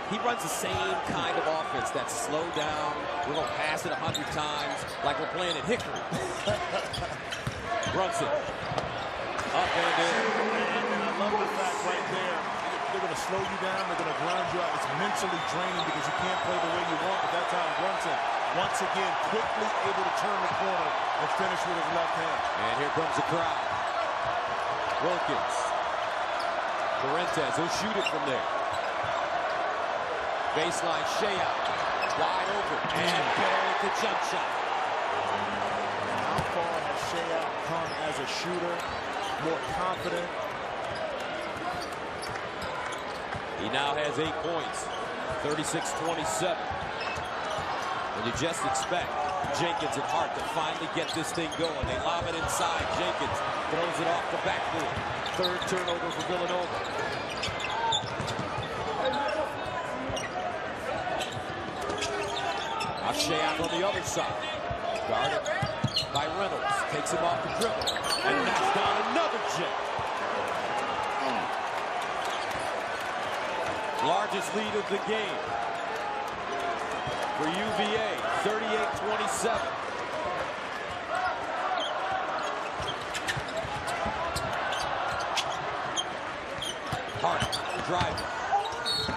A: He runs the same kind of offense, that slow down, we're going to pass it 100 times like we're playing at Hickory. Brunson, up and in.
B: And I love the fact right there, they're going to slow you down, they're going to grind you out. It's mentally draining because you can't play the way you want, but that time Brunson, once again, quickly able to turn the corner and finish with his left hand.
A: And here comes the crowd. Wilkins. Parentes, he'll shoot it from there. Baseline, Shea out. Wide open. And buried the jump shot.
B: How far has Shea out come as a shooter? More confident.
A: He now has 8 points. 36-27. And you just expect Jenkins and Hart to finally get this thing going. They lob it inside. Jenkins throws it off the backboard. Third turnover for Villanova. Now Shea out on the other side. Guarded by Reynolds. Takes him off the dribble. And knocks down another jet. Largest lead of the game for UVA, 38-27. Hart driving,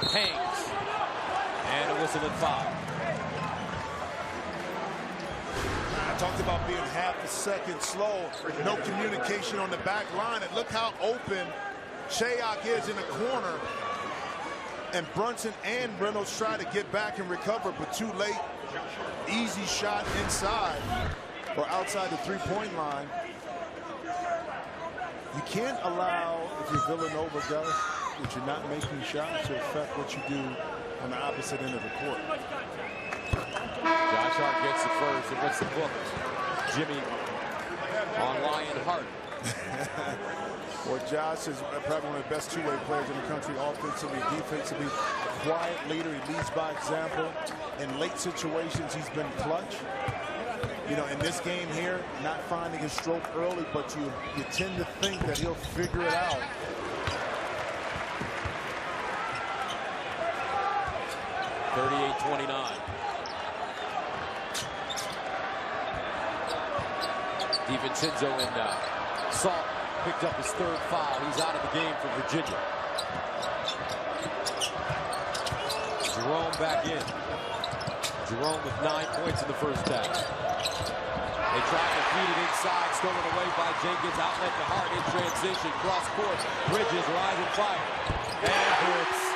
A: hangs, and a whistle at foul.
B: I talked about being half a second slow, no communication on the back line, and look how open Shayok is in the corner. And Brunson and Reynolds try to get back and recover, but too late. Easy shot inside or outside the three-point line. You can't allow, if you're Villanova, guys, that you're not making shots to affect what you do on the opposite end of the court.
A: Josh Hart gets the first, and what's the book? Jimmy on Lion Hart.
B: Well, Josh is probably one of the best two-way players in the country, offensively, defensively. Quiet leader, he leads by example. In late situations, he's been clutch. You know, in this game here, not finding his stroke early, but you tend to think that he'll figure it out
A: 38-29. DiVincenzo and Salt picked up his third foul. He's out of the game for Virginia. Jerome back in. Jerome with 9 points in the first half. They try to feed it inside, stolen away by Jenkins. Outlet to Hart in transition. Cross court. Bridges rise and fire. And hits.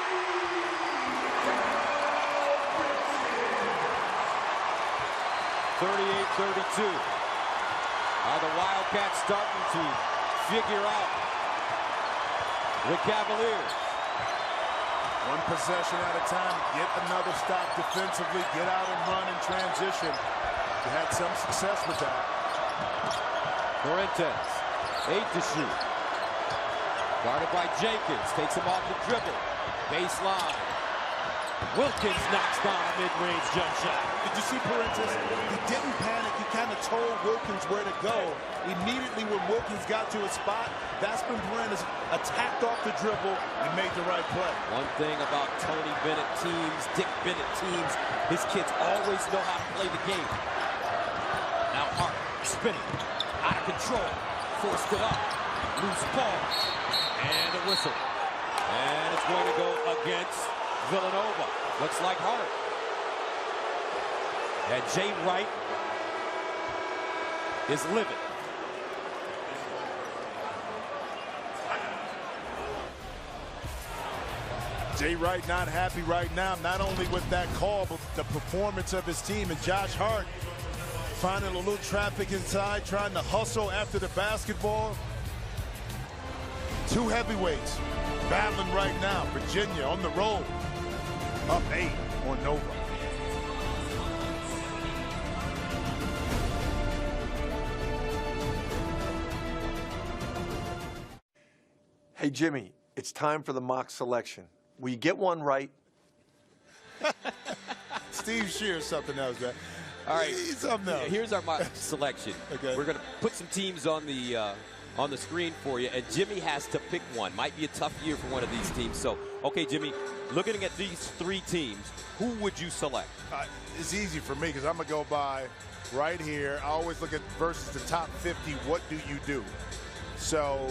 A: (38-32). Are the Wildcats starting to figure out the Cavaliers?
B: One possession at a time. Get another stop defensively. Get out and run in transition. They had some success with that.
A: Fuentes, 8 to shoot. Guarded by Jenkins. Takes him off the dribble. Baseline. Wilkins knocks down a mid-range jump shot.
B: Did you see Fuentes? He didn't panic. He kind of told Wilkins where to go. Immediately when Wilkins got to his spot, that's when Fuentes attacked off the dribble and made the right play.
A: One thing about Tony Bennett teams, Dick Bennett teams, his kids always know how to play the game. Now Hart spinning, out of control, forced it up, loose ball, and a whistle. And it's going to go against Villanova. Looks like Hart. And Jay Wright is livid.
B: Jay Wright not happy right now, not only with that call, but the performance of his team. And Josh Hart finding a little traffic inside, trying to hustle after the basketball. Two heavyweights battling right now. Virginia on the road, up 8 on Nova.
F: Hey, Jimmy, it's time for the mock selection. Will you get one right?
B: Steve Shear, something else, man.
A: All right,
B: Something else.
A: here's our mock selection.
B: Okay.
A: We're going to put some teams on the screen for you, and Jimmy has to pick one. Might be a tough year for one of these teams. So, okay, Jimmy, looking at these 3 teams, who would you select?
B: It's easy for me because I'm going to go by right here. I always look at versus the top 50, what do you do? So,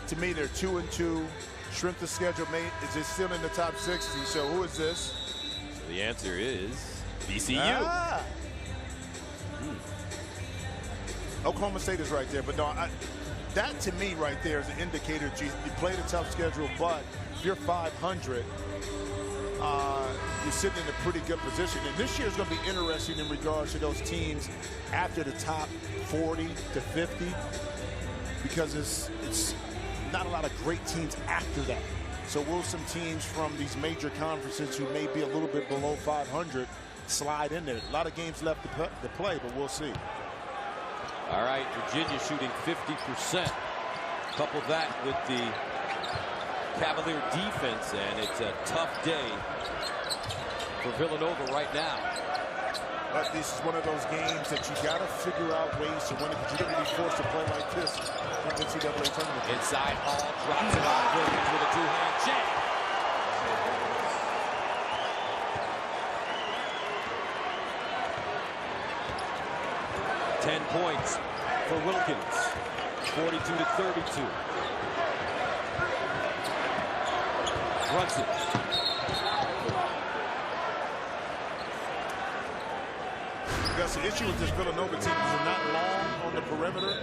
B: to me, they're 2-2. Strength of schedule, mate, is it still in the top 60? So who is this?
A: So the answer is VCU.
B: Oklahoma State is right there, but no, that to me right there is an indicator. You played a tough schedule, but if you're 500, you're sitting in a pretty good position. And this year is going to be interesting in regards to those teams after the top 40 to 50, because it's not a lot of great teams after that. So will some teams from these major conferences who may be a little bit below 500 slide in there? A lot of games left to play, but we'll see.
A: All right, Virginia shooting 50%. Couple that with the Cavalier defense, and it's a tough day for Villanova right now.
B: But this is one of those games that you got to figure out ways to win it, because you're going to be forced to play like this in the NCAA tournament.
A: Inside, Hall drops it off Wilkins with a 2-hand jam. Ten points for Wilkins, 42-32. Brunson.
B: That's the issue with this Villanova team, is they're not long on the perimeter.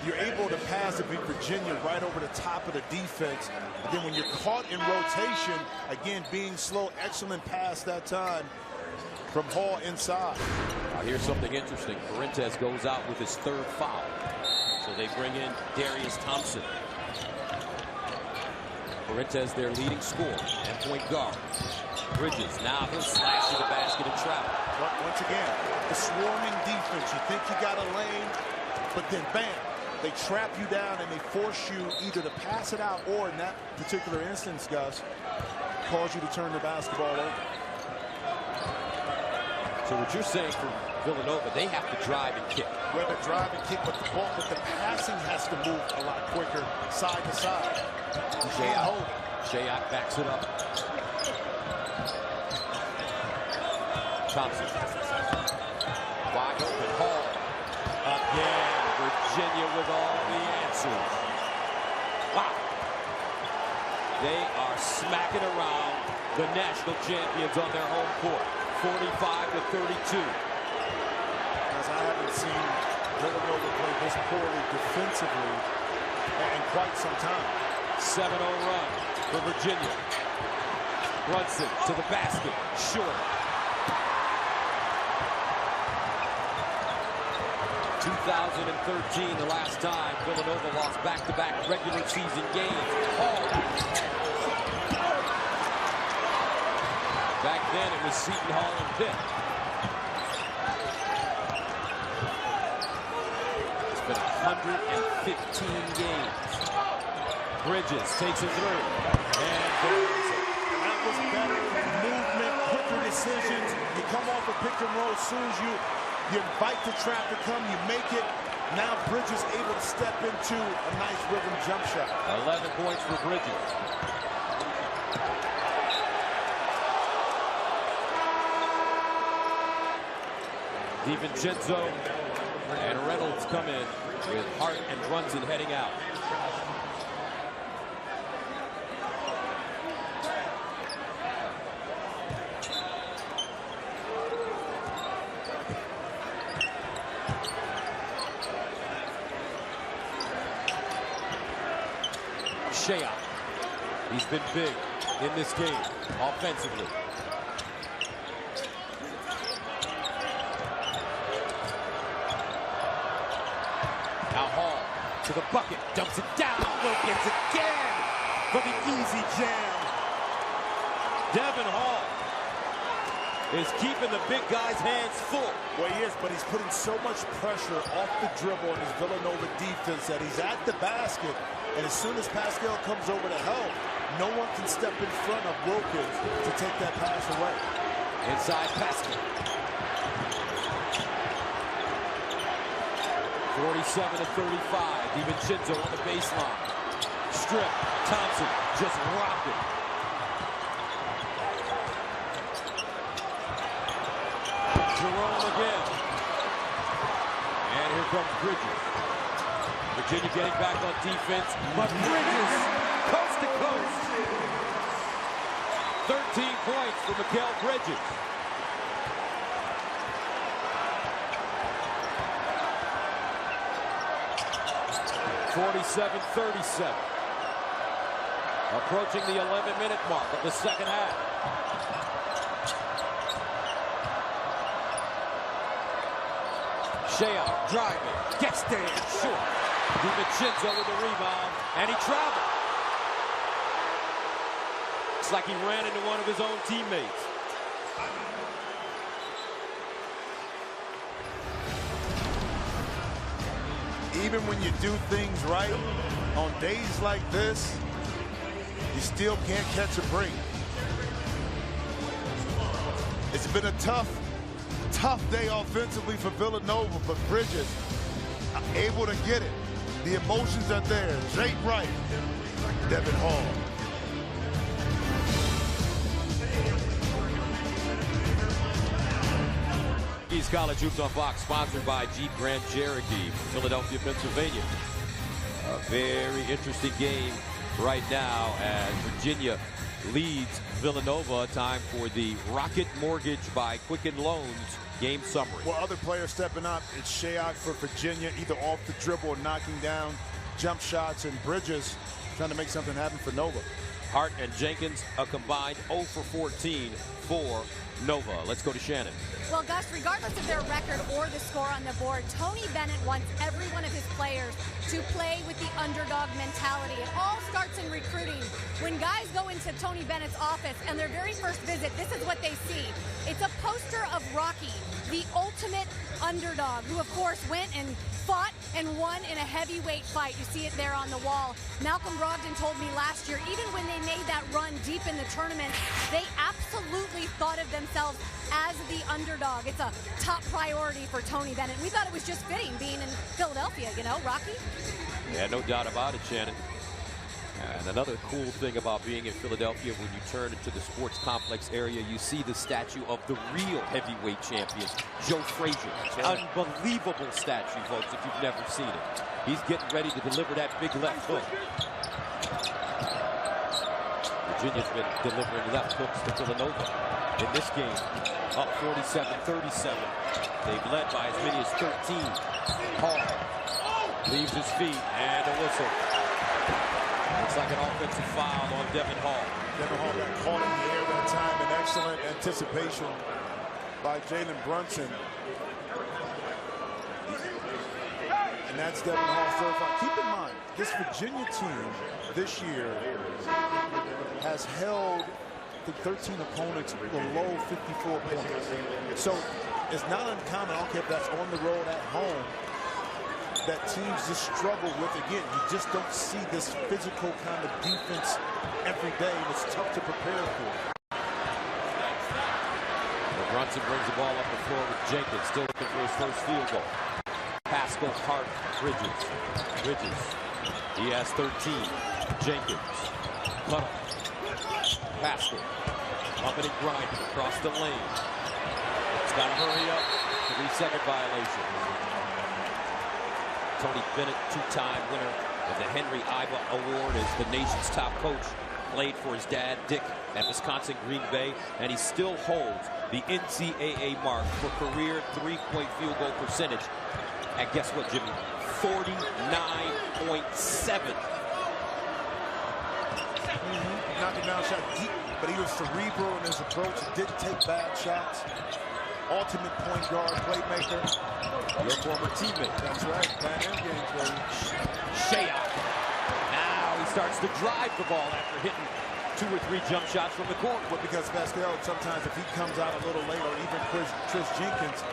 B: You're able to pass to beat Virginia right over the top of the defense. But then when you're caught in rotation, again, being slow, excellent pass that time from Hall inside.
A: Now here's something interesting. Fuentes goes out with his 3rd foul. So they bring in Darius Thompson. Fuentes, their leading scorer and point guard. Bridges, now he'll slash to the basket and travel.
B: Once again, the swarming defense. You think you got a lane, but then bam, they trap you down and they force you either to pass it out or, in that particular instance, Gus, cause you to turn the basketball over.
A: So what you're saying for Villanova, they have to drive and kick.
B: Well, the drive and kick, but the passing has to move a lot quicker, side to side. You can't hold it.
A: Shayok backs it up. Thompson. Wide open, Hall. Again, Virginia with all the answers. Wow. They are smacking around the national champions on their home court. 45-32.
B: As I haven't seen Villanova play this poorly defensively in quite some time.
A: 7-0 run for Virginia. Brunson to the basket, short. 2013, the last time Villanova lost back-to-back regular season games. Back then it was Seton Hall and Pitt. It's been 115 games. Bridges takes it through. And
B: that was better movement, quicker decisions. You come off a pick and roll as soon as you invite the trap to come, you make it. Now Bridges able to step into a nice rhythm jump shot.
A: 11 points for Bridges. DiVincenzo and Reynolds come in with Hart and Brunson heading out. Shea. He's been big in this game offensively. Now Hall to the bucket, dumps it down, Wilkins again for the easy jam. Devin Hall is keeping the big guy's hands full.
B: Well, he is, but he's putting so much pressure off the dribble on his Villanova defense that he's at the basket, and as soon as Pascal comes over to help, no one can step in front of Wilkins to take that pass away.
A: Inside Pascal. 47-35. DiVincenzo on the baseline. Strip. Thompson just rocked it. Jerome again. And here comes Bridges. Virginia getting back on defense, but Bridges coast to coast. 13 points for Mikal Bridges. (47-37). Approaching the 11-minute mark of the second half. Shea driving, gets there, short. DiVincenzo with the rebound, and he traveled. It's like he ran into one of his own teammates.
B: Even when you do things right, on days like this, you still can't catch a break. It's been a tough day offensively for Villanova, but Bridges able to get it. The emotions are there. Drake Wright, Devin Hall.
A: East College Hoops on Fox, sponsored by Jeep Grand Cherokee, Philadelphia, Pennsylvania. A very interesting game right now as Virginia leads Villanova. Time for the Rocket Mortgage by Quicken Loans game summary.
B: Well, other players stepping up. It's Shea for Virginia, either off the dribble or knocking down jump shots, and Bridges trying to make something happen for Nova.
A: Hart and Jenkins a combined 0 for 14 for Nova. Let's go to Shannon.
C: Well, Gus, regardless of their record or the score on the board, Tony Bennett wants every one of his players to play with the underdog mentality. It all starts in recruiting. When guys go into Tony Bennett's office and their very first visit, this is what they see. It's a poster of Rocky, the ultimate underdog, who of course went and fought and won in a heavyweight fight. You see it there on the wall. Malcolm Brogdon told me last year, even when they made that run deep in the tournament, they absolutely thought of themselves as the underdog. It's a top priority for Tony Bennett. We thought it was just fitting being in Philadelphia, you know, Rocky?
A: Yeah, no doubt about it, Shannon. And another cool thing about being in Philadelphia, when you turn into the sports complex area, you see the statue of the real heavyweight champion, Joe Frazier. Unbelievable statue, folks, if you've never seen it. He's getting ready to deliver that big left hook. Virginia's been delivering left hooks to Villanova in this game. Up 47-37. They've led by as many as 13. Hall leaves his feet and a whistle. Looks like an offensive foul on Devin Hall.
B: Devin Hall got caught in the air that time, and excellent anticipation by Jalen Brunson. And that's Devin Hall's third foul. Keep in mind, this Virginia team this year has held the 13 opponents below 54 points. So it's not uncommon, I don't care if that's on the road at home, that teams just struggle with. Again, you just don't see this physical kind of defense every day, and it's tough to prepare for.
A: Brunson brings the ball up the floor with Jenkins, still looking for his first field goal. Pascal, Hart, Bridges. He has 13. Jenkins. Cutter. Pascal. Bumping and grinding across the lane. It's got to hurry up. 3-second violation. Tony Bennett, two-time winner of the Henry Iba Award as the nation's top coach. Played for his dad, Dick, at Wisconsin Green Bay, and he still holds the NCAA mark for career three-point field goal percentage. And guess what, Jimmy? 49.7.
B: Knocking down shot deep, but he was cerebral in his approach. He didn't take bad shots. Ultimate point guard, playmaker.
A: Your former teammate.
B: That's right. Bad end games, baby.
A: Shea. Now he starts to drive the ball after hitting 2 or 3 jump shots from the corner.
B: But because Pascal, sometimes if he comes out a little late, or even Chris Jenkins,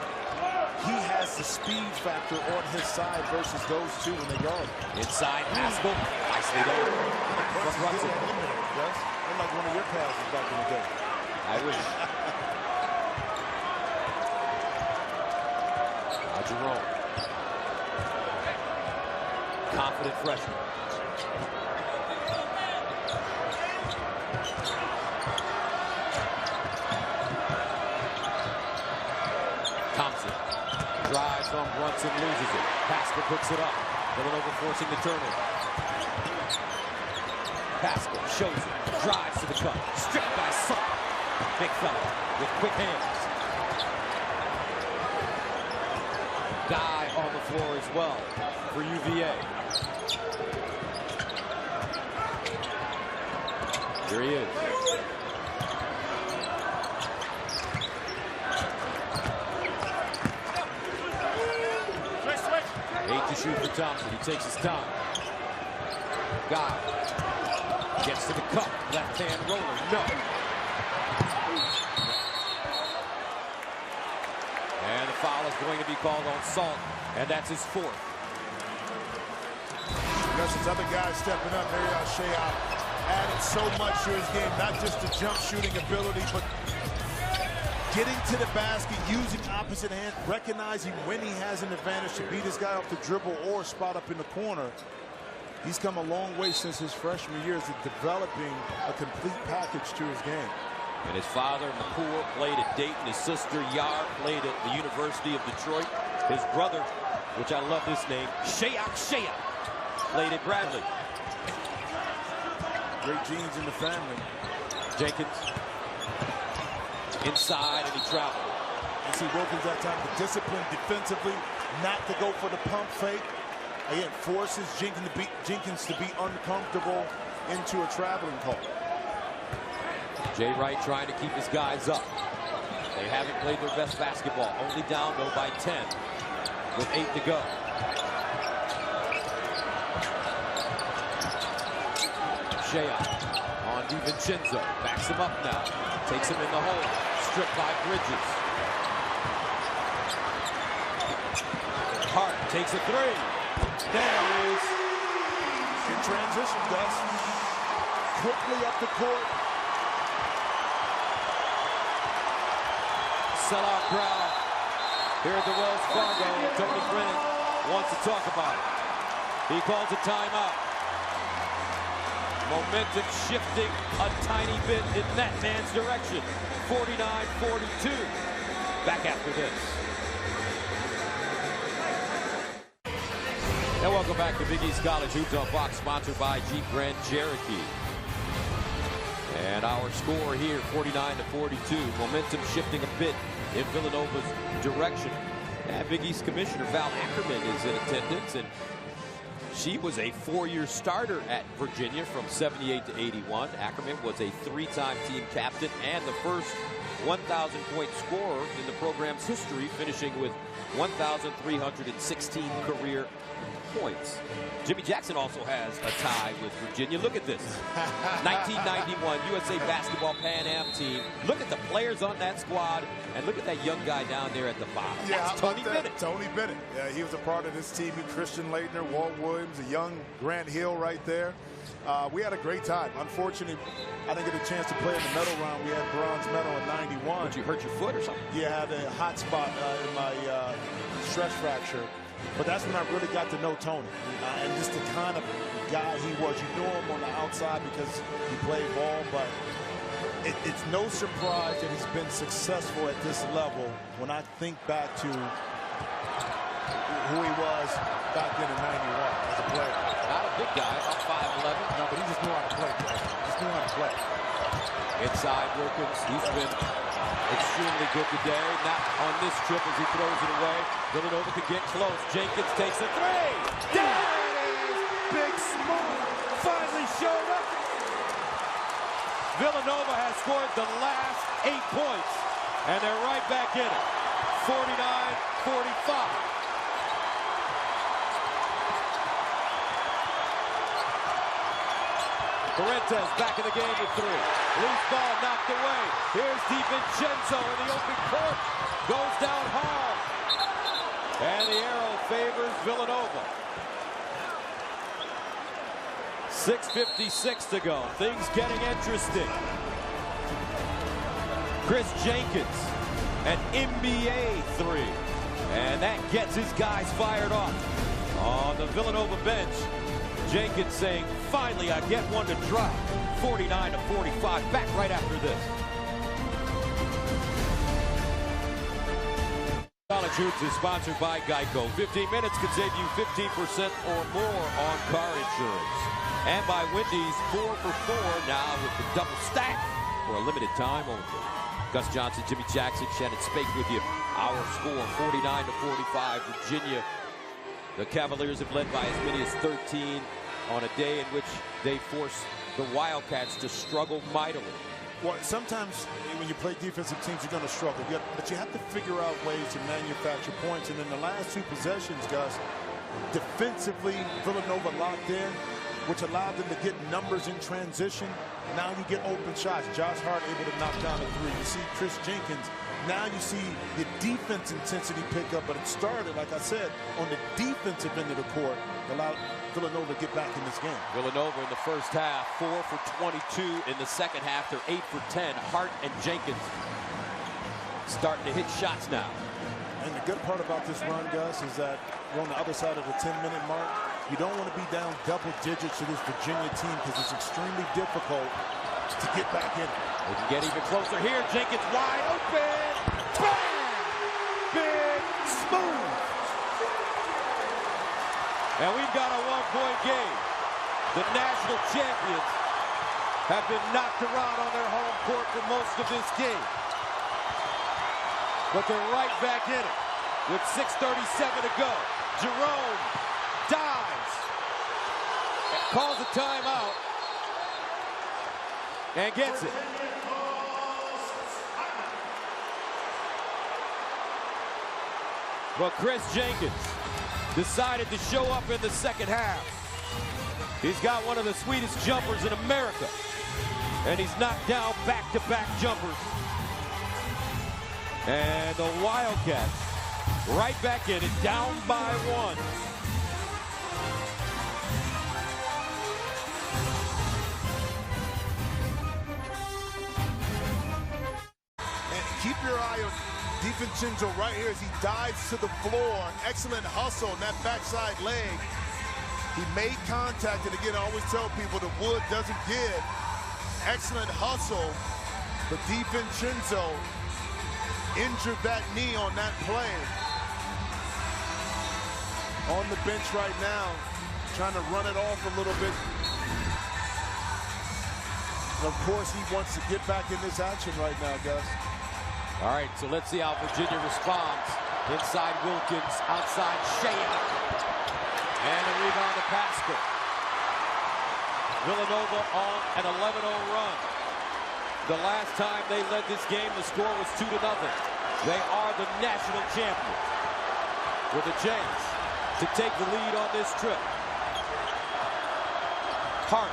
B: he has the speed factor on his side versus those two when they guard.
A: Inside, Pascal. Nicely done.
B: Yes? Like one of your passes back in the day.
A: I wish. Jerome. Confident freshman. Thompson drives on Brunson, loses it. Pascal picks it up. Villanova forcing the turnover. Pascal shows it, drives to the cup, stripped by Sutton. Big fella with quick hands. Guy on the floor as well for UVA. Here he is. Eight to shoot for Thompson. He takes his time. Guy gets to the cup. Left hand roller. No. And the foul is going to be called on Salt, and that's his 4th.
B: Because his other guys stepping up, Marion Shea added so much to his game, not just the jump shooting ability, but getting to the basket, using opposite hand, recognizing when he has an advantage to beat this guy off the dribble or spot up in the corner. He's come a long way since his freshman years of developing a complete package to his game.
A: And his father, McCool, played at Dayton. His sister, Yar, played at the University of Detroit. His brother, which I love this name, Shea, played at Bradley.
B: Great genes in the family.
A: Jenkins, inside, and he traveled.
B: You see Wilkins that time, the discipline defensively, not to go for the pump fake. Again, forces Jenkins to be uncomfortable into a traveling call.
A: Jay Wright trying to keep his guys up. They haven't played their best basketball. Only down, though, by 10 with 8 to go. Shea on DiVincenzo. Backs him up now. Takes him in the hole. Stripped by Bridges. Hart takes a 3. There it is.
B: In transition, Gus. Quickly up the court.
A: Sellout crowd here at the Wells Fargo. Tony Brennan wants to talk about it. He calls a timeout. Momentum shifting a tiny bit in that man's direction. 49-42. Back after this. And welcome back to Big East College Hoops on Fox, sponsored by Jeep Grand Cherokee. And our score here, 49-42. Momentum shifting a bit in Villanova's direction. And Big East Commissioner Val Ackerman is in attendance, and she was a four-year starter at Virginia from 78 to 81. Ackerman was a three-time team captain and the first 1,000-point scorer in the program's history, finishing with 1,316 career points. Jimmy Jackson also has a tie with Virginia. Look at this. 1991 USA Basketball Pan Am team. Look at the players on that squad, and look at that young guy down there at the bottom.
B: Yeah,
A: that's Tony Bennett.
B: Tony Bennett. Yeah, he was a part of this team. Christian Leitner, Walt Williams, a young Grant Hill right there. We had a great time. Unfortunately, I didn't get a chance to play in the medal round. We had bronze medal in 91.
A: Did you hurt your foot or something?
B: Yeah, I had a hot spot in my stress fracture. But that's when I really got to know Tony and just the kind of guy he was. You knew him on the outside because he played ball, but it's no surprise that he's been successful at this level when I think back to who he was back then in 91 as a player.
A: Not a big guy, about 5'11".
B: No, but he just knew how to play. Just knew how to play.
A: Inside Wilkins, he's been extremely good today. Not on this trip as he throws it away. Villanova can get close. Jenkins takes a three. There it is. Big Smooth finally showed up. Villanova has scored the last 8 points, and they're right back in it. 49-45. Parentes back in the game with three. Loose ball knocked away. Here's DiVincenzo in the open court. Goes down hard. And the arrow favors Villanova. 6:56 to go. Things getting interesting. Chris Jenkins, an NBA three. And that gets his guys fired up. On the Villanova bench, Jenkins saying, finally, I get one to drop. 49-45. Back right after this. College Hoops is sponsored by Geico. 15 minutes could save you 15% or more on car insurance. And by Wendy's, 4 for 4 now with the double stack for a limited time only. Gus Johnson, Jimmy Jackson, Shannon Spake with you. Our score, 49-45. Virginia. The Cavaliers have led by as many as 13 on a day in which they force the Wildcats to struggle mightily.
B: Well, sometimes when you play defensive teams, you're going to struggle. But you have to figure out ways to manufacture points. And in the last 2 possessions, Gus, defensively, Villanova locked in, which allowed them to get numbers in transition. Now you get open shots. Josh Hart able to knock down a three. You see Chris Jenkins. Now you see the defense intensity pick up, but it started, like I said, on the defensive end of the court, allowed Villanova to get back in this game.
A: Villanova in the first half, 4 for 22. In the second half, they're 8 for 10. Hart and Jenkins starting to hit shots now.
B: And the good part about this run, Gus, is that we're on the other side of the 10-minute mark. You don't want to be down double digits to this Virginia team because it's extremely difficult to get back in.
A: They can get even closer here. Jenkins wide open. Bam! Big Smooth. And we've got a one-point game. The national champions have been knocked around on their home court for most of this game. But they're right back in it with 6:37 to go. Jerome dives, calls a timeout, and gets it. But Chris Jenkins decided to show up in the second half. He's got one of the sweetest jumpers in America, and he's knocked down back-to-back jumpers. And the Wildcats right back in it, down by 1.
B: And keep your eye on DiVincenzo right here as he dives to the floor. Excellent hustle on that backside leg. He made contact, and again, I always tell people the wood doesn't give. Excellent hustle, but DiVincenzo injured that knee on that play. On the bench right now, trying to run it off a little bit. And of course, he wants to get back in this action right now, Gus.
A: All right, so let's see how Virginia responds. Inside Wilkins, outside Shea. And a rebound to Pascal. Villanova on an 11-0 run. The last time they led this game, the score was 2-0. They are the national champions with a chance to take the lead on this trip. Hart,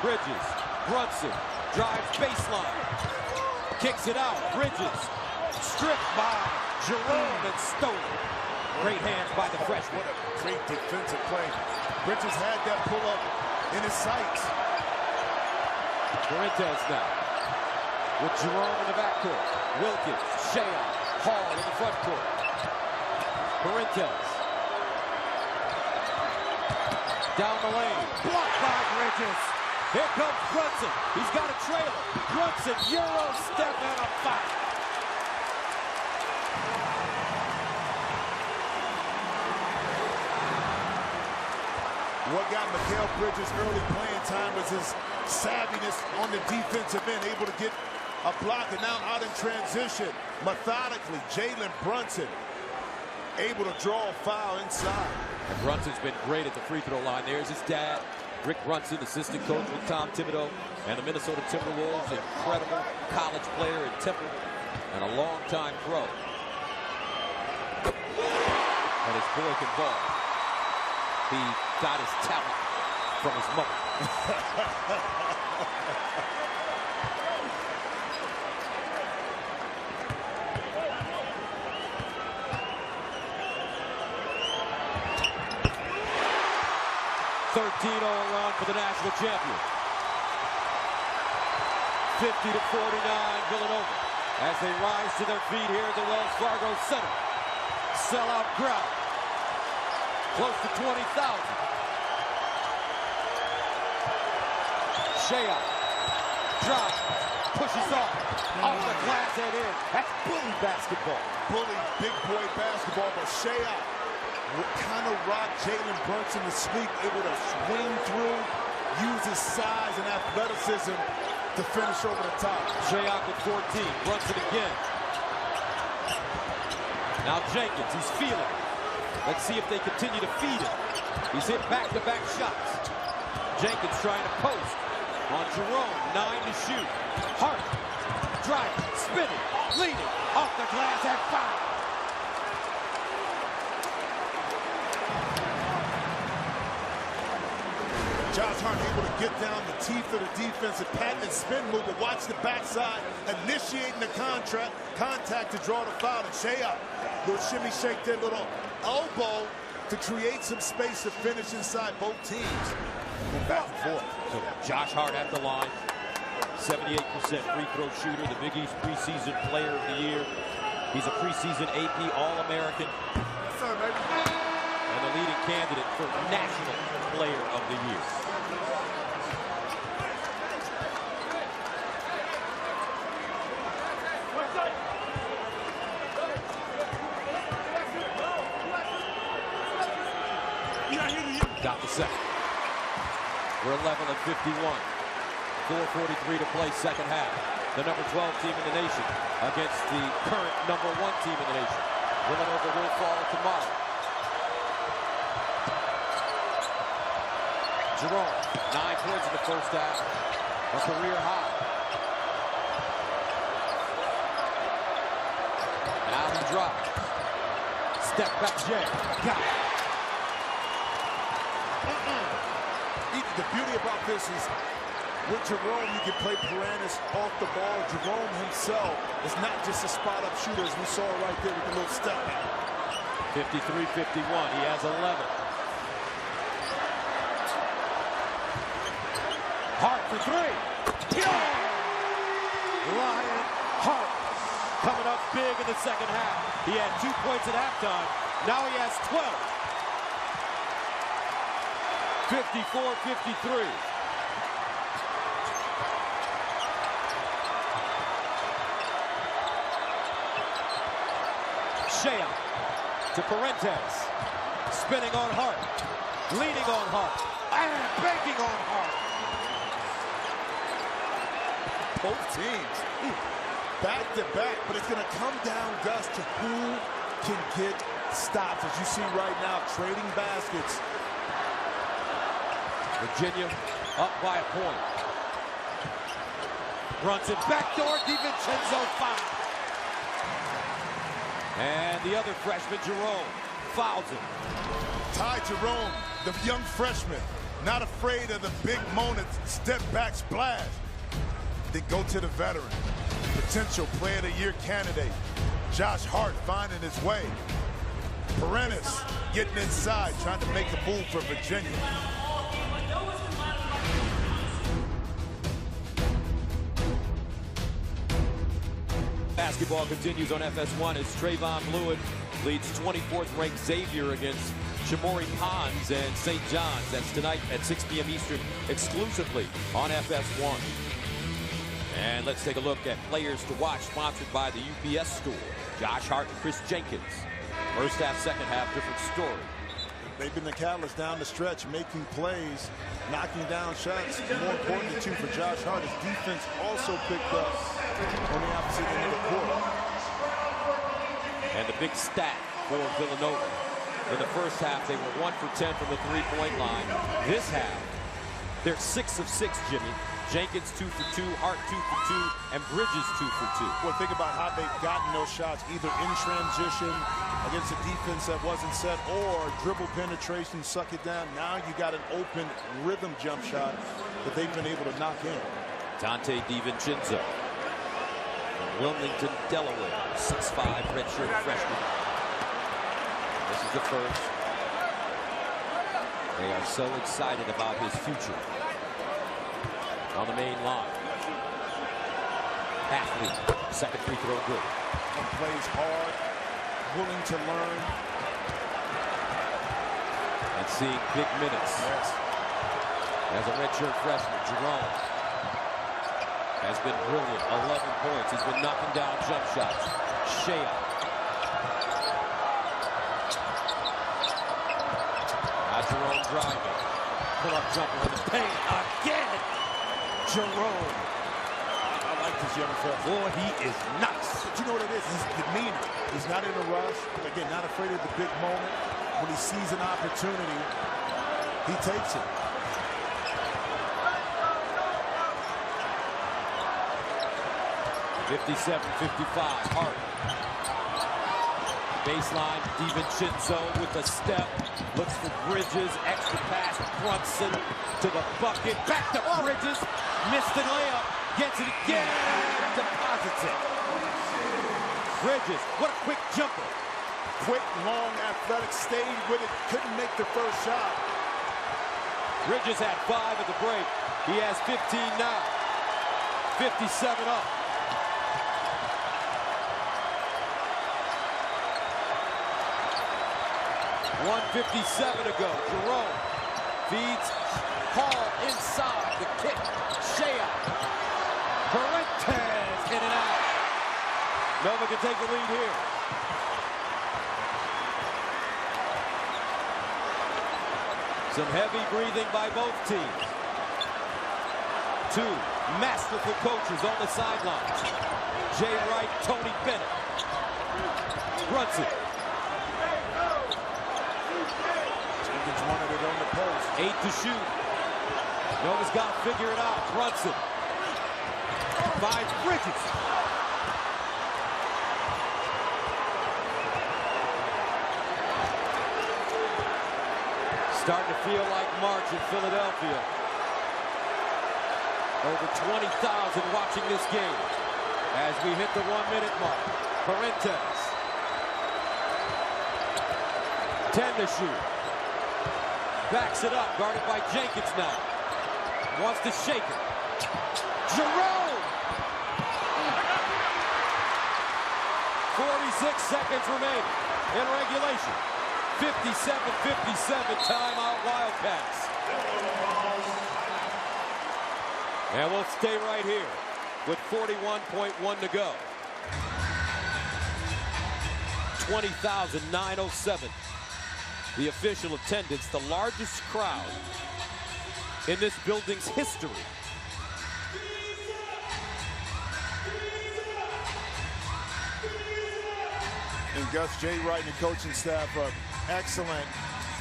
A: Bridges, Brunson, drives baseline, kicks it out, Bridges, stripped by Jerome and stolen. Great hands by the freshman.
B: What a great defensive play. Bridges had that pull-up in his sights.
A: Fuentes now with Jerome in the backcourt. Wilkins, Shea, Hall in the front court. Fuentes down the lane, blocked by Bridges. Here comes Brunson. He's got a trailer. Brunson, Euro step and a foul.
B: What got Mikal Bridges early playing time was his savviness on the defensive end, able to get a block, and now out in transition, methodically, Jalen Brunson able to draw a foul inside.
A: And Brunson's been great at the free throw line. There's his dad, Rick Brunson, assistant coach with Tom Thibodeau, and the Minnesota Timberwolves, incredible college player in Temple, and a long-time pro. And his boy can ball. He got his talent from his mother. 13-0 run for the national champion. 50-49 Villanova as they rise to their feet here at the Wells Fargo Center. Sellout crowd. Close to 20,000. Shea drives, pushes off the glass head in. That's bully basketball.
B: Bully, big boy basketball, but Shea kind of rocked Jalen Brunson to sleep, able to swing through, use his size and athleticism to finish over the top.
A: Shea with 14, Brunson again. Now Jenkins, he's feeling it. Let's see if they continue to feed him. He's hit back-to-back shots. Jenkins trying to post on Jerome, 9 to shoot. Hart, driving, spinning, leading, off the glass at 5.
B: Josh Hart able to get down the teeth of the defense and patent and spin move, but watch the backside, initiating the contact to draw the foul. And Shea, little shimmy shake there, little elbow to create some space to finish inside both teams. And back and forth.
A: So Josh Hart at the line, 78% free throw shooter, the Big East preseason player of the year. He's a preseason AP All-American.
B: Yes, sir, baby.
A: And the leading candidate for National Player of the Year. Got the second. We're level at 51. 4:43 to play, second half. The number 12 team in the nation against the current number 1 team in the nation. Villanova will fall tomorrow. Jerome, 9 points in the first half, a career high. Now he drives. Step back, Jay. Got it.
B: The beauty about this is with Jerome, you can play Paranis off the ball. Jerome himself is not just a spot-up shooter, as we saw right there with the little step back.
A: 53-51. He has 11. Hart for 3. Ryan Hart coming up big in the second half. He had 2 points at halftime. Now he has 12. 54-53. Shea to Parentes. Spinning on Hart. Leaning on Hart. And banking on Hart.
B: Both teams back to back, but it's going to come down, Gus, to who can get stops. As you see right now, trading baskets.
A: Virginia up by a point. Brunson backdoor, DiVincenzo foul. And the other freshman, Jerome, fouls him.
B: Ty Jerome, the young freshman, not afraid of the big moment, step back splash. Then go to the veteran, potential player of the year candidate, Josh Hart finding his way. Parentes getting inside, trying to make a move for Virginia.
A: Basketball continues on FS1 as Trayvon Blewett leads 24th ranked Xavier against Shamori Pons and St. John's. That's tonight at 6 p.m. Eastern exclusively on FS1. And let's take a look at players to watch, sponsored by the UPS store. Josh Hart and Chris Jenkins. First half, second half, different story.
B: They've been the catalyst down the stretch, making plays, knocking down shots. More importantly, too, for Josh Hart, his defense also picked up on the opposite end of the court.
A: And the big stat for Villanova. In the first half, they were 1 for 10 from the three-point line. This half, they're 6 of 6, Jimmy. Jenkins 2 for 2, Hart 2 for 2, and Bridges 2 for 2.
B: Well, think about how they've gotten those shots, either in transition against a defense that wasn't set, or dribble penetration, suck it down. Now you got an open rhythm jump shot that they've been able to knock in.
A: Dante DiVincenzo from Wilmington, Delaware, 6'5", redshirt freshman. This is the first. They are so excited about his future. On the main line. Athlete, second free throw good.
B: And plays hard, willing to learn.
A: And seeing big minutes.
B: Yes.
A: As a redshirt freshman, Jerome has been brilliant. 11 points. He's been knocking down jump shots. Shea. Now Jerome driving. Pull-up jumper in the paint again. Jerome.
B: I like this young fella.
A: Boy, he is nice.
B: But you know what it is? His demeanor. He's not in a rush. Again, not afraid of the big moment. When he sees an opportunity, he takes it.
A: (57-55). Hart. Baseline, DiVincenzo with a step. Looks for Bridges. Extra pass. Brunson to the bucket. Back to Bridges. Missed the layup. Gets it again. Deposits it. Bridges. What a quick jumper.
B: Quick, long, athletic, stayed with it. Couldn't make the first shot.
A: Bridges had 5 at the break. He has 15 now. 57 up. .157 to go. Jerome feeds Hall inside. The kick. Shea. Parentes in and out. Nova can take the lead here. Some heavy breathing by both teams. 2 masterful coaches on the sidelines. Jay Wright, Tony Bennett. Brunson.
B: Jenkins wanted it on the post.
A: 8 to shoot. Nova's got to figure it out. Brunson. Finds Bridges. Starting to feel like March in Philadelphia. Over 20,000 watching this game as we hit the 1-minute mark. Parentes. 10 to shoot. Backs it up, guarded by Jenkins now. Wants to shake it. Jerome! 46 seconds remaining in regulation. 57-57, timeout Wildcats. And we'll stay right here with 41.1 to go. 20,907. The official attendance, the largest crowd in this building's history.
B: And Gus, Jay Wright and the coaching staff are excellent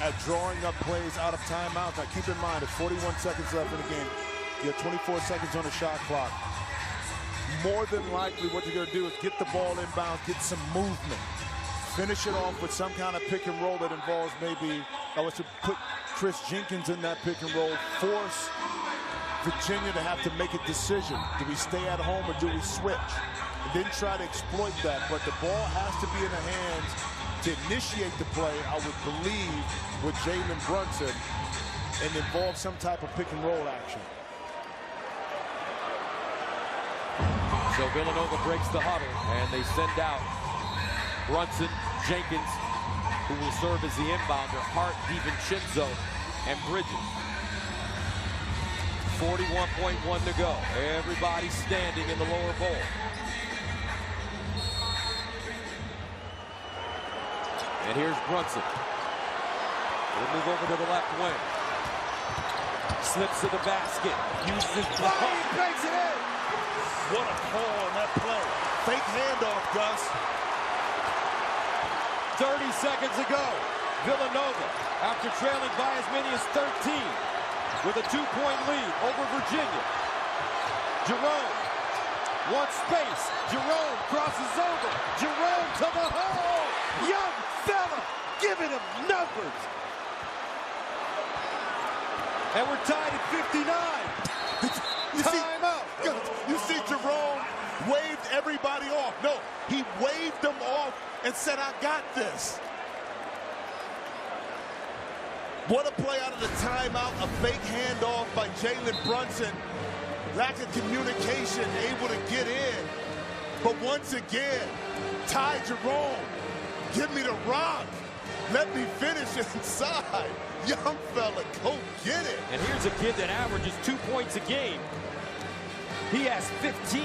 B: at drawing up plays out of timeout. Now keep in mind, there's 41 seconds left in the game. You have 24 seconds on the shot clock. More than likely what you're going to do is get the ball inbounds, get some movement. Finish it off with some kind of pick and roll that involves maybe, I was to put Chris Jenkins in that pick and roll, force Virginia to have to make a decision. Do we stay at home or do we switch? And then try to exploit that. But the ball has to be in the hands to initiate the play, I would believe, with Jalen Brunson and involve some type of pick and roll action.
A: So Villanova breaks the huddle and they send out Brunson, Jenkins, who will serve as the inbounder, Hart, DiVincenzo, and Bridges. 41.1 to go. Everybody standing in the lower bowl. And here's Brunson. We'll move over to the left wing. Slips to the basket. Uses his block. He banks it in.
B: What a call on that play. Fake handoff, Gus.
A: 30 seconds ago, Villanova, after trailing by as many as 13, with a 2-point lead over Virginia. Jerome wants space. Jerome crosses over. Jerome to the hole. Young fella giving him numbers. And we're tied at 59. Timeout.
B: You see Jerome waved everybody off. No, he waved them off and said, I got this. What a play out of the timeout. A fake handoff by Jalen Brunson. Lack of communication, able to get in. But once again, Ty Jerome, give me the rock. Let me finish inside. Young fella, go get it.
A: And here's a kid that averages 2 points a game. He has 15.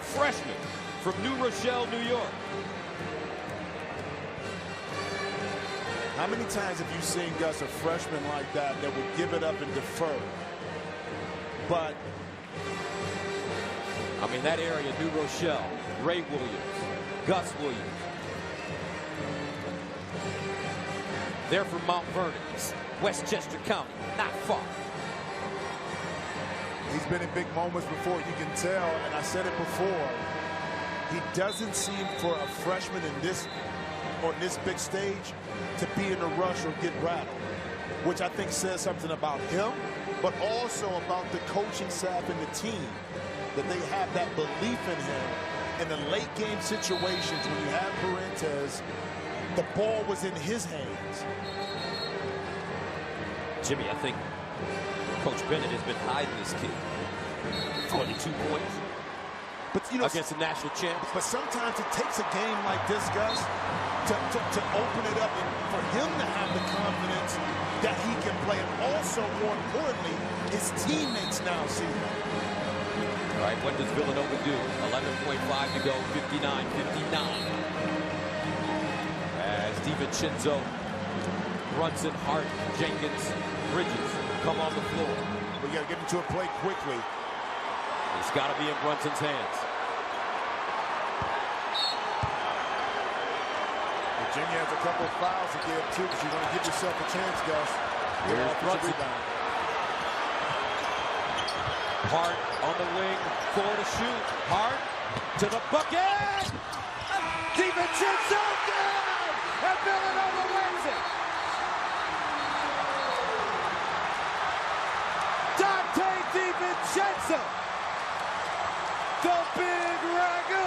A: Freshman from New Rochelle, New York.
B: How many times have you seen, Gus, a freshman like that that would give it up and defer? But
A: I mean, that area, New Rochelle, Ray Williams, Gus Williams. They're from Mount Vernon, Westchester County, not far.
B: He's been in big moments before, you can tell, and I said it before. He doesn't seem for a freshman in this on this big stage to be in a rush or get rattled, which I think says something about him, but also about the coaching staff and the team, that they have that belief in him. In the late game situations when you have Parentes, the ball was in his hands.
A: Jimmy, I think Coach Bennett has been hiding this kid. 22 points.
B: But you know,
A: against the national champs.
B: But sometimes it takes a game like this, Gus, to open it up and for him to have the confidence that he can play. And also, more importantly, his teammates now see him.
A: All right, what does Villanova do? 11.5 to go, 59-59. As DiVincenzo, Brunson, Hart, Jenkins, Bridges come on the floor.
B: We got to get into a play quickly.
A: It's got to be in Brunson's hands.
B: Virginia has a couple of fouls to give, too, because you want to give yourself a chance, Gus.
A: Here's Brunson. Hart on the wing, 4 to shoot. Hart to the bucket. DiVincenzo down, and Villanova wins it. Dante DiVincenzo, the big ragu.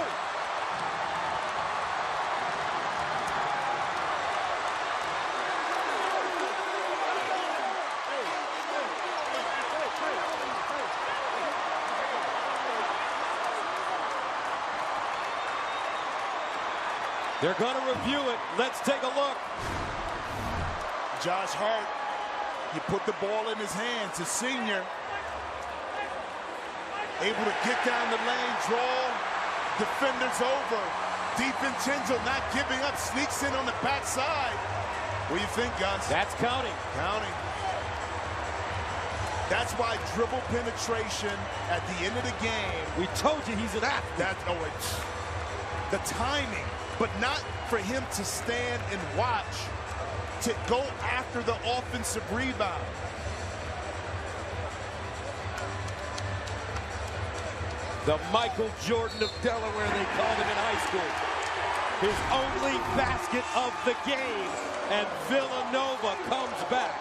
A: They're going to review it. Let's take a look.
B: Josh Hart, you put the ball in his hands, a senior. Able to get down the lane, draw defenders over. DiVincenzo not giving up, sneaks in on the backside. What do you think, Gus?
A: That's counting.
B: Counting. That's why dribble penetration at the end of the game.
A: We told you he's an athlete.
B: The timing, but not for him to stand and watch, to go after the offensive rebound.
A: The Michael Jordan of Delaware, they called him in high school. His only basket of the game, and Villanova comes back.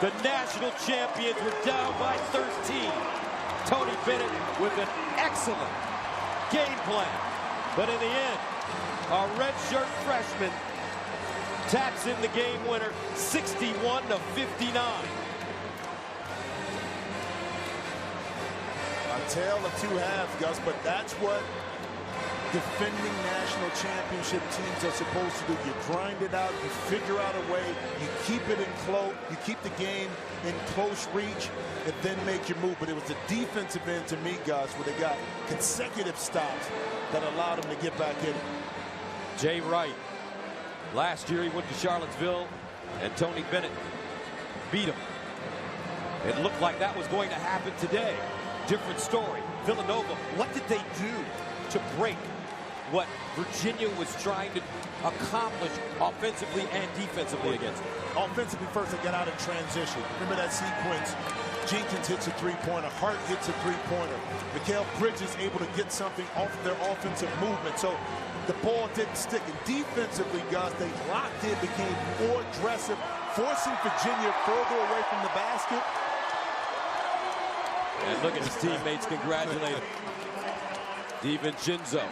A: The national champions were down by 13. Tony Bennett with an excellent game plan. But in the end, a redshirt freshman taps in the game winner, 61-59.
B: A tale of two halves, Gus, but that's what defending national championship teams are supposed to do. You grind it out, you figure out a way, you keep it in close, you keep the game in close reach, and then make your move. But it was the defensive end to me, Gus, where they got consecutive stops that allowed them to get back in it.
A: Jay Wright. Last year he went to Charlottesville, and Tony Bennett beat him. It looked like that was going to happen today. Different story. Villanova, what did they do to break what Virginia was trying to accomplish offensively and defensively against them?
B: Offensively first, they got out in transition. Remember that sequence? Jenkins hits a three-pointer. Hart hits a three-pointer. Mikal Bridges able to get something off of their offensive movement. So the ball didn't stick. And defensively, guys, they locked in, became more aggressive, forcing Virginia further away from the basket.
A: And look at his teammates congratulate him. DiVincenzo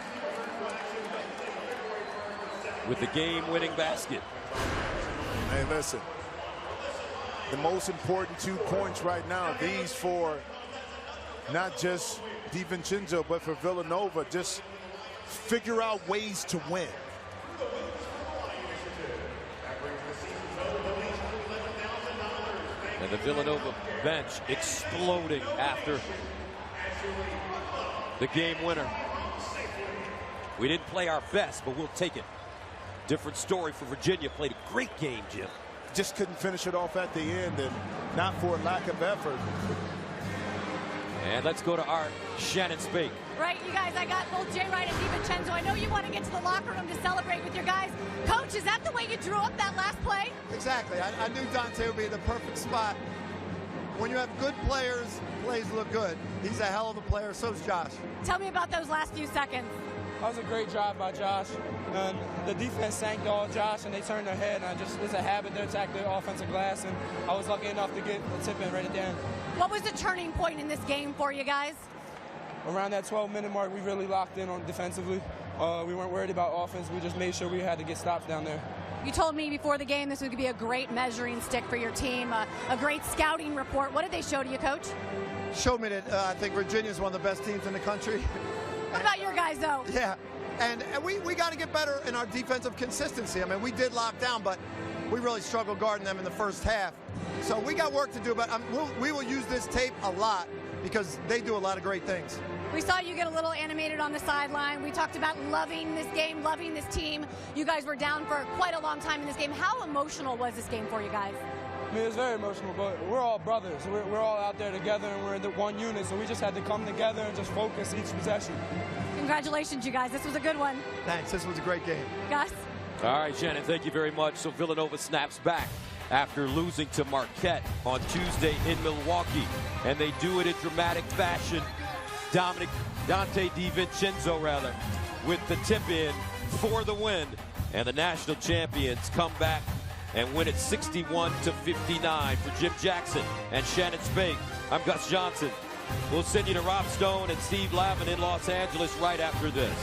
A: with the game-winning basket.
B: Hey, listen. The most important 2 points right now, these for not just DiVincenzo, but for Villanova. Just figure out ways to win.
A: And the Villanova bench exploding after the game winner. We didn't play our best, but we'll take it. Different story for Virginia. Played a great game, Jim.
B: Just couldn't finish it off at the end, and not for a lack of effort.
A: And let's go to our Shannon Spake.
C: Right, you guys, I got both Jay Wright and DiVincenzo. I know you want to get to the locker room to celebrate with your guys. Coach, is that the way you drew up that last play?
G: Exactly. I knew Dante would be the perfect spot. When you have good players, plays look good. He's a hell of a player, so's Josh.
C: Tell me about those last few seconds.
H: That was a great job by Josh. And the defense sanked all Josh, and they turned their head. And it's a habit to attack the offensive glass, and I was lucky enough to get the tip in right at the end.
C: What was the turning point in this game for you guys?
H: Around that 12-minute mark, we really locked in on defensively. We weren't worried about offense. We just made sure we had to get stops down there.
C: You told me before the game this would be a great measuring stick for your team, a great scouting report. What did they show to you, Coach?
G: Showed me that I think Virginia's one of the best teams in the country.
C: What about your guys, though?
G: Yeah, and we got to get better in our defensive consistency. I mean, we did lock down, but we really struggled guarding them in the first half. So we got work to do, but we will use this tape a lot because they do a lot of great things.
C: We saw you get a little animated on the sideline. We talked about loving this game, loving this team. You guys were down for quite a long time in this game. How emotional was this game for you guys?
H: I mean, it was very emotional, but we're all brothers. We're all out there together, and we're the one unit, so we just had to come together and just focus each possession.
C: Congratulations, you guys. This was a good one.
G: Thanks. This was a great game.
C: Gus?
A: All right, Shannon, thank you very much. So Villanova snaps back after losing to Marquette on Tuesday in Milwaukee, and they do it in dramatic fashion. Dante DiVincenzo, with the tip-in for the win, and the national champions come back and win it 61-59. For Jim Jackson and Shannon Spake, I'm Gus Johnson. We'll send you to Rob Stone and Steve Lavin in Los Angeles right after this.